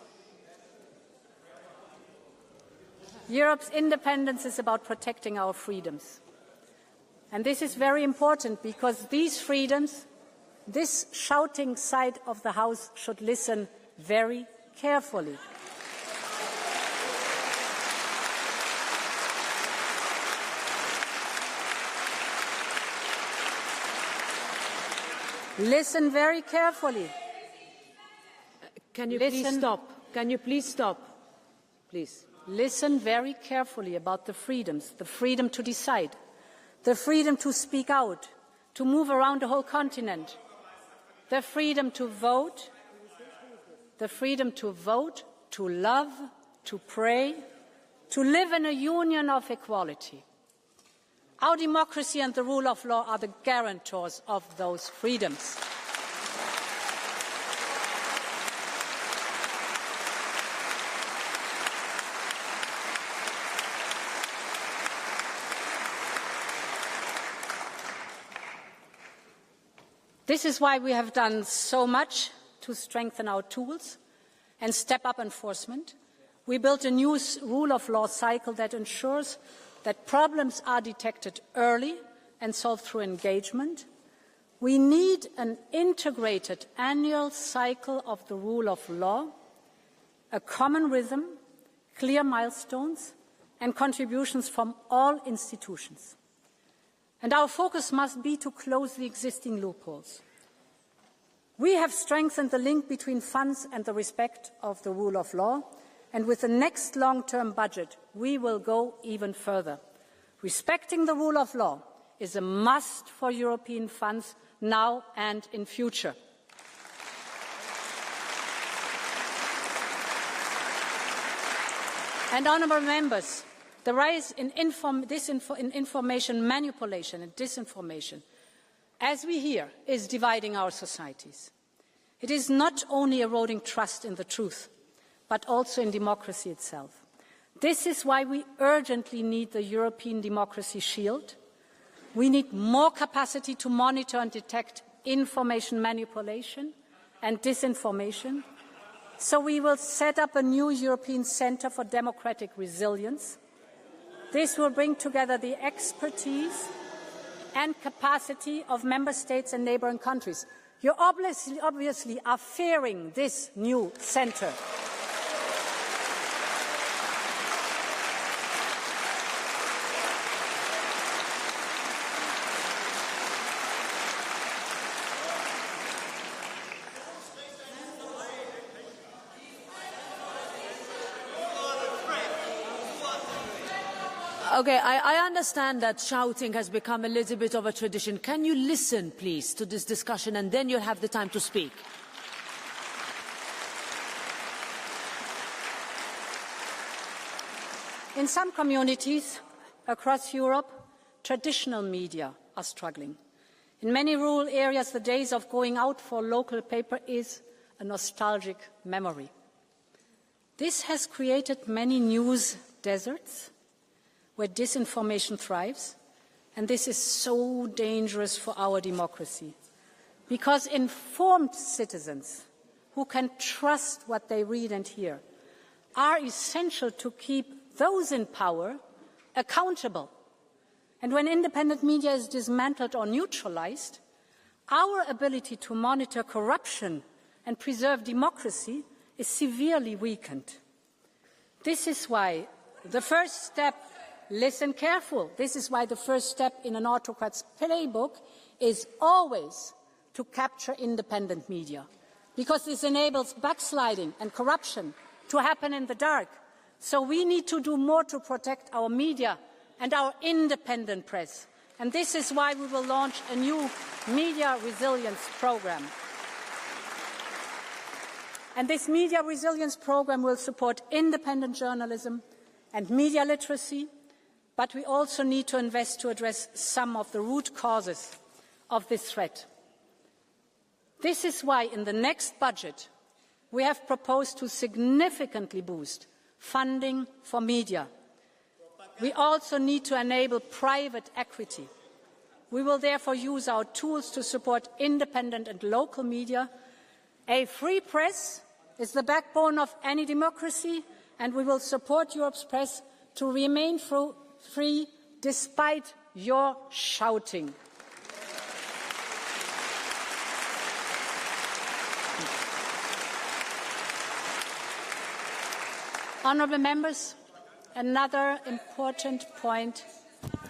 Europe's independence is about protecting our freedoms. And this is very important, because these freedoms, this shouting side of the House should listen very carefully. Listen very carefully. Can you please stop? Can you please stop? Please. Listen very carefully about the freedoms, the freedom to decide, the freedom to speak out, to move around the whole continent, the freedom to vote, to love, to pray, to live in a union of equality. Our democracy and the rule of law are the guarantors of those freedoms. This is why we have done so much to strengthen our tools and step up enforcement. We built a new rule of law cycle that ensures that problems are detected early and solved through engagement. We need an integrated annual cycle of the rule of law, a common rhythm, clear milestones, and contributions from all institutions. And our focus must be to close the existing loopholes. We have strengthened the link between funds and the respect of the rule of law, and with the next long-term budget, we will go even further. Respecting the rule of law is a must for European funds now and in future. And honourable members, the rise in information manipulation and disinformation, as we hear, is dividing our societies. It is not only eroding trust in the truth, but also in democracy itself. This is why we urgently need the European Democracy Shield. We need more capacity to monitor and detect information manipulation and disinformation. So we will set up a new European Centre for Democratic Resilience. This will bring together the expertise and capacity of member states and neighbouring countries. You obviously are fearing this new centre. Okay, I understand that shouting has become a little bit of a tradition. Can you listen, please, to this discussion, and then you'll have the time to speak? In some communities across Europe, traditional media are struggling. In many rural areas, the days of going out for local paper is a nostalgic memory. This has created many news deserts where disinformation thrives, and this is so dangerous for our democracy, because informed citizens who can trust what they read and hear are essential to keep those in power accountable. And when independent media is dismantled or neutralized, our ability to monitor corruption and preserve democracy is severely weakened. This is why the first step Listen careful. This is why the first step in an autocrat's playbook is always to capture independent media, because this enables backsliding and corruption to happen in the dark. So we need to do more to protect our media and our independent press. And this is why we will launch a new media resilience programme. And this media resilience programme will support independent journalism and media literacy, but we also need to invest to address some of the root causes of this threat. This is why in the next budget we have proposed to significantly boost funding for media. We also need to enable private equity. We will therefore use our tools to support independent and local media. A free press is the backbone of any democracy, and we will support Europe's press to remain free despite your shouting. Honourable members, another important point.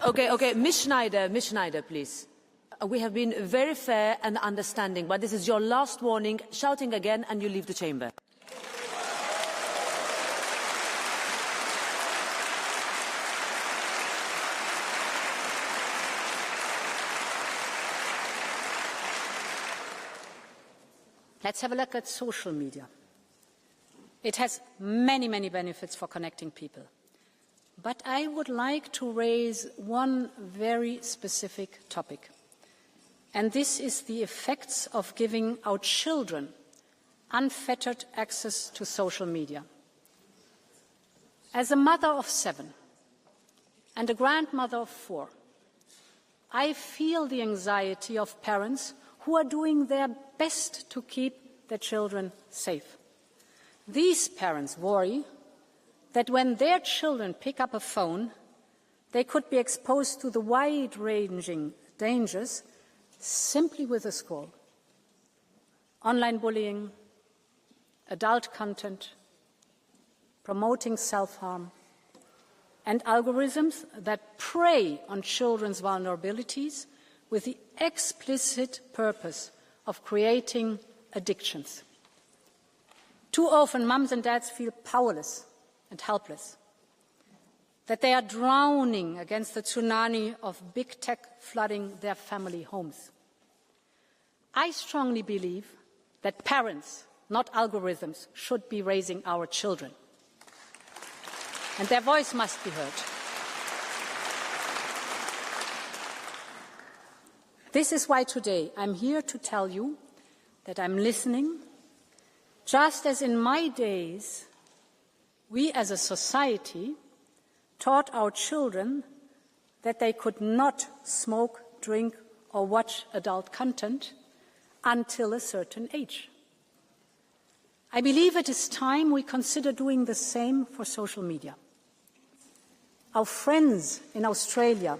Okay, Ms. Schneider, please. We have been very fair and understanding, but this is your last warning. Shouting again and you leave the chamber. Let's have a look at social media. It has many, many benefits for connecting people. But I would like to raise one very specific topic. And this is the effects of giving our children unfettered access to social media. As a mother of 7 and a grandmother of 4, I feel the anxiety of parents who are doing their best to keep their children safe. These parents worry that when their children pick up a phone, they could be exposed to the wide-ranging dangers simply with a scroll. Online bullying, adult content, promoting self-harm, and algorithms that prey on children's vulnerabilities with the explicit purpose of creating addictions. Too often, mums and dads feel powerless and helpless, that they are drowning against the tsunami of big tech flooding their family homes. I strongly believe that parents, not algorithms, should be raising our children, and their voice must be heard. This is why today I'm here to tell you that I'm listening, just as in my days, we as a society taught our children that they could not smoke, drink, or watch adult content until a certain age. I believe it is time we consider doing the same for social media. Our friends in Australia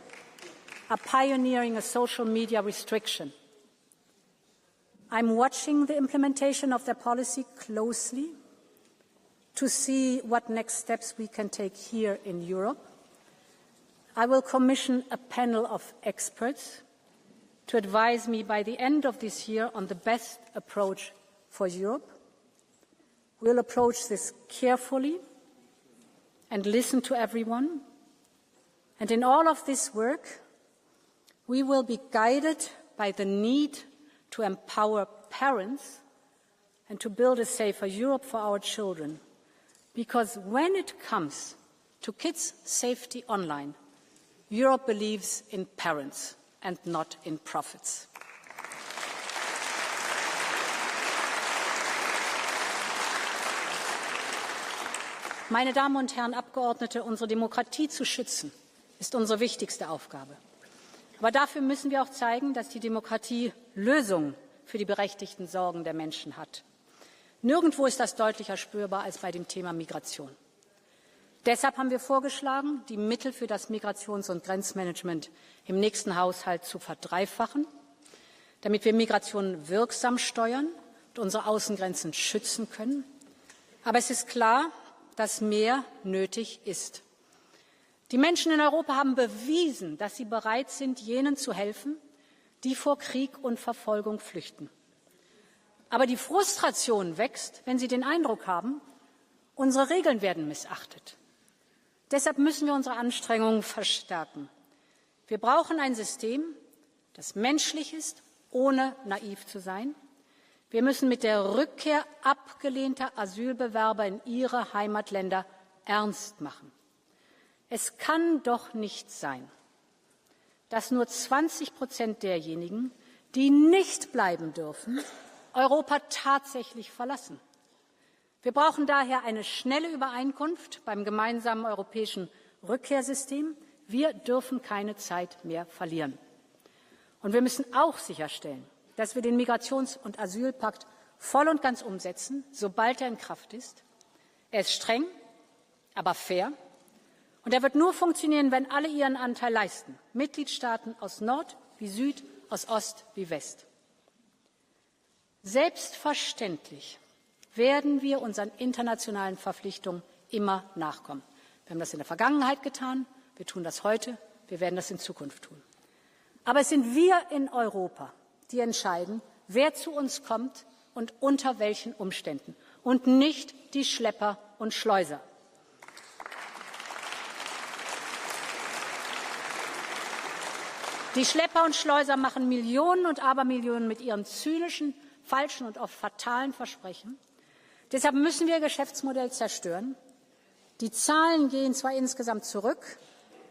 are pioneering a social media restriction. I'm watching the implementation of their policy closely to see what next steps we can take here in Europe. I will commission a panel of experts to advise me by the end of this year on the best approach for Europe. We'll approach this carefully and listen to everyone. And in all of this work, we will be guided by the need to empower parents and to build a safer Europe for our children. Because when it comes to kids' safety online, Europe believes in parents and not in profits. Meine Damen und Herren Abgeordnete, unsere Demokratie zu schützen, ist unsere wichtigste Aufgabe. Aber dafür müssen wir auch zeigen, dass die Demokratie Lösungen für die berechtigten Sorgen der Menschen hat. Nirgendwo ist das deutlicher spürbar als bei dem Thema Migration. Deshalb haben wir vorgeschlagen, die Mittel für das Migrations- und Grenzmanagement im nächsten Haushalt zu verdreifachen, damit wir Migration wirksam steuern und unsere Außengrenzen schützen können. Aber es ist klar, dass mehr nötig ist. Die Menschen in Europa haben bewiesen, dass sie bereit sind, jenen zu helfen, die vor Krieg und Verfolgung flüchten. Aber die Frustration wächst, wenn sie den Eindruck haben, unsere Regeln werden missachtet. Deshalb müssen wir unsere Anstrengungen verstärken. Wir brauchen ein System, das menschlich ist, ohne naiv zu sein. Wir müssen mit der Rückkehr abgelehnter Asylbewerber in ihre Heimatländer ernst machen. Es kann doch nicht sein, dass nur 20% derjenigen, die nicht bleiben dürfen, Europa tatsächlich verlassen. Wir brauchen daher eine schnelle Übereinkunft beim gemeinsamen europäischen Rückkehrsystem. Wir dürfen keine Zeit mehr verlieren. Und wir müssen auch sicherstellen, dass wir den Migrations- und Asylpakt voll und ganz umsetzen, sobald er in Kraft ist. Er ist streng, aber fair. Und er wird nur funktionieren, wenn alle ihren Anteil leisten. Mitgliedstaaten aus Nord wie Süd, aus Ost wie West. Selbstverständlich werden wir unseren internationalen Verpflichtungen immer nachkommen. Wir haben das in der Vergangenheit getan, wir tun das heute, wir werden das in Zukunft tun. Aber es sind wir in Europa, die entscheiden, wer zu uns kommt und unter welchen Umständen, und nicht die Schlepper und Schleuser. Die Schlepper und Schleuser machen Millionen und Abermillionen mit ihren zynischen, falschen und oft fatalen Versprechen. Deshalb müssen wir ihr Geschäftsmodell zerstören. Die Zahlen gehen zwar insgesamt zurück,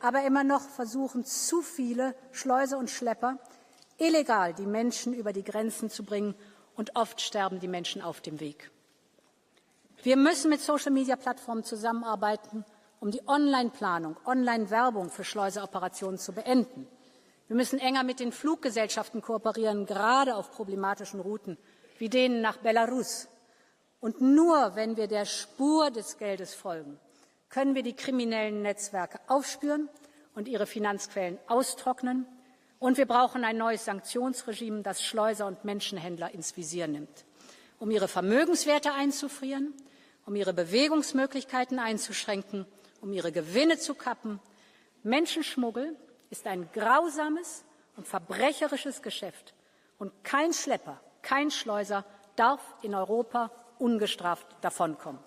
aber immer noch versuchen zu viele Schleuser und Schlepper, illegal die Menschen über die Grenzen zu bringen, und oft sterben die Menschen auf dem Weg. Wir müssen mit Social-Media-Plattformen zusammenarbeiten, um die Online-Planung, Online-Werbung für Schleuseroperationen zu beenden. Wir müssen enger mit den Fluggesellschaften kooperieren, gerade auf problematischen Routen wie denen nach Belarus. Und nur wenn wir der Spur des Geldes folgen, können wir die kriminellen Netzwerke aufspüren und ihre Finanzquellen austrocknen. Und wir brauchen ein neues Sanktionsregime, das Schleuser und Menschenhändler ins Visier nimmt, um ihre Vermögenswerte einzufrieren, um ihre Bewegungsmöglichkeiten einzuschränken, um ihre Gewinne zu kappen. Menschenschmuggel ist ein grausames und verbrecherisches Geschäft. Und kein Schlepper, kein Schleuser darf in Europa ungestraft davonkommen.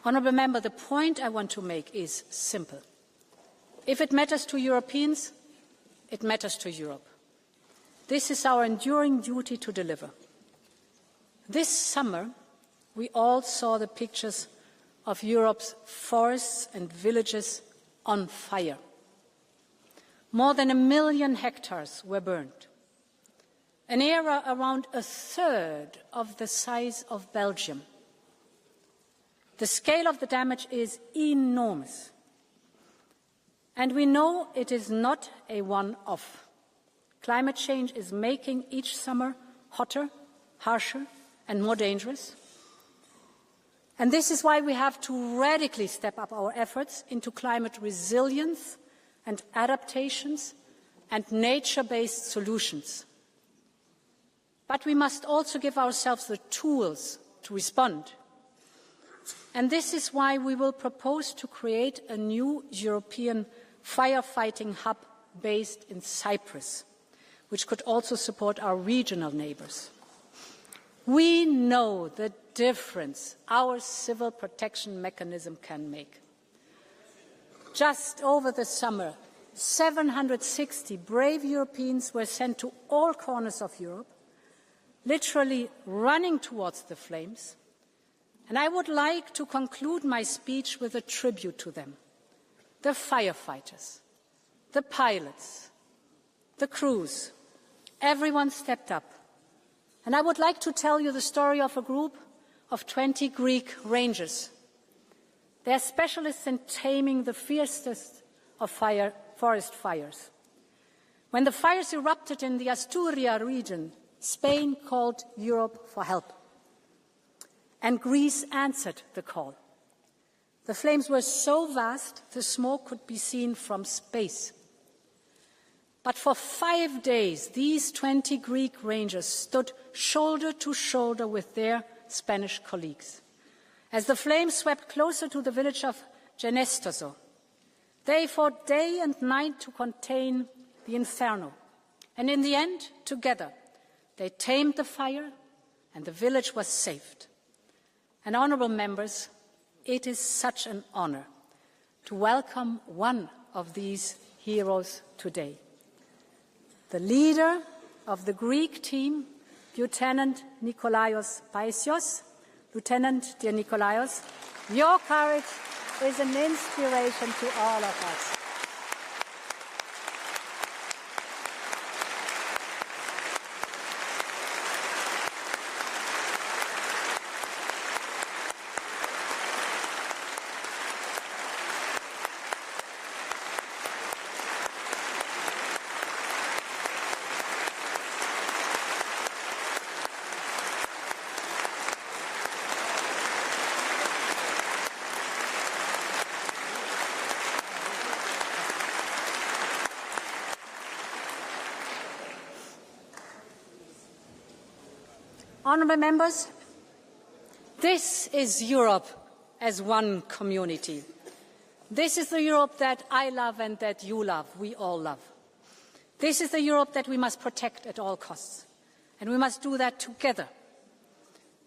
Honourable Member, the point I want to make is simple. If it matters to Europeans, it matters to Europe. This is our enduring duty to deliver. This summer, we all saw the pictures of Europe's forests and villages on fire. More than 1 million hectares were burned. An area around a third of the size of Belgium. The scale of the damage is enormous. And we know it is not a one-off. Climate change is making each summer hotter, harsher, and more dangerous. And this is why we have to radically step up our efforts into climate resilience and adaptations and nature-based solutions. But we must also give ourselves the tools to respond. And this is why we will propose to create a new European firefighting hub based in Cyprus, which could also support our regional neighbours. We know the difference our civil protection mechanism can make. Just over the summer, 760 brave Europeans were sent to all corners of Europe, literally running towards the flames. And I would like to conclude my speech with a tribute to them. The firefighters, the pilots, the crews, everyone stepped up. And I would like to tell you the story of a group of 20 Greek rangers. They are specialists in taming the fiercest of forest fires. When the fires erupted in the Asturias region, Spain called Europe for help. And Greece answered the call. The flames were so vast, the smoke could be seen from space. But for 5 days, these 20 Greek rangers stood shoulder to shoulder with their Spanish colleagues. As the flames swept closer to the village of Genestoso, they fought day and night to contain the inferno. And in the end, together, they tamed the fire and the village was saved. And honourable members, it is such an honour to welcome one of these heroes today. The leader of the Greek team, Lieutenant Nikolaios Paisios. Lieutenant, dear Nikolaios, your courage is an inspiration to all of us. Honourable members, this is Europe as one community. This is the Europe that I love and that you love, we all love. This is the Europe that we must protect at all costs, and we must do that together.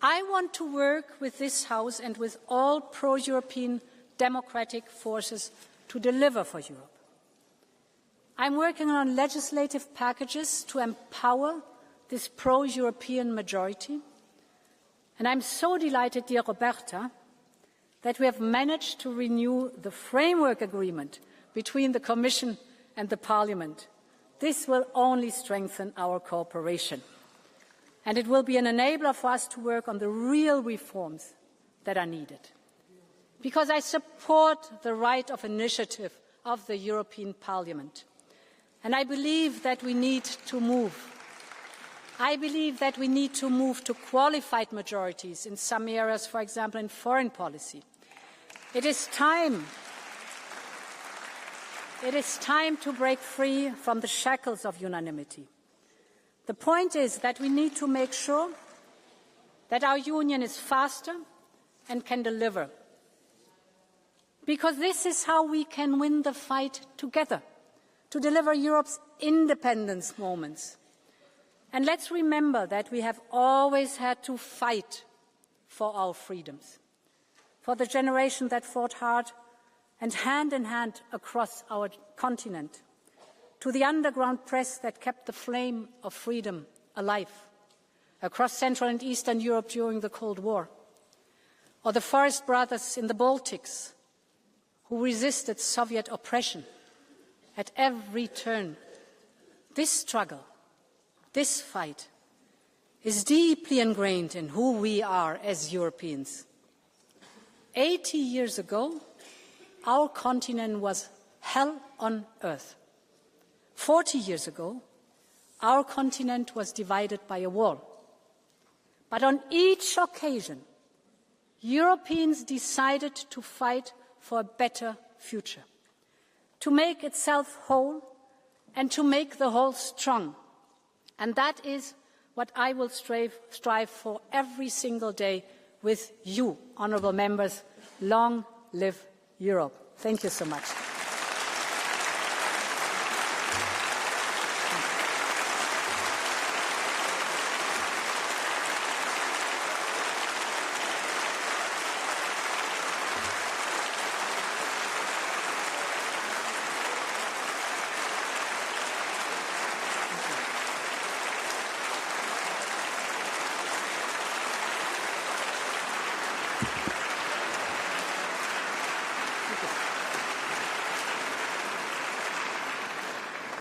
I want to work with this House and with all pro-European democratic forces to deliver for Europe. I'm working on legislative packages to empower this pro-European majority. And I'm so delighted, dear Roberta, that we have managed to renew the framework agreement between the Commission and the Parliament. This will only strengthen our cooperation. And it will be an enabler for us to work on the real reforms that are needed. Because I support the right of initiative of the European Parliament. And I believe that we need to move. I believe that we need to move to qualified majorities in some areas, for example, in foreign policy. It is time to break free from the shackles of unanimity. The point is that we need to make sure that our union is faster and can deliver. Because this is how we can win the fight together, to deliver Europe's independence moments. And let's remember that we have always had to fight for our freedoms, for the generation that fought hard and hand in hand across our continent, to the underground press that kept the flame of freedom alive across Central and Eastern Europe during the Cold War, or the forest brothers in the Baltics who resisted Soviet oppression at every turn. This struggle, this fight, is deeply ingrained in who we are as Europeans. 80 years ago, our continent was hell on earth. 40 years ago, our continent was divided by a wall. But on each occasion, Europeans decided to fight for a better future, to make itself whole and to make the whole strong. And that is what I will strive for every single day with you, honourable members. Long live Europe. Thank you so much.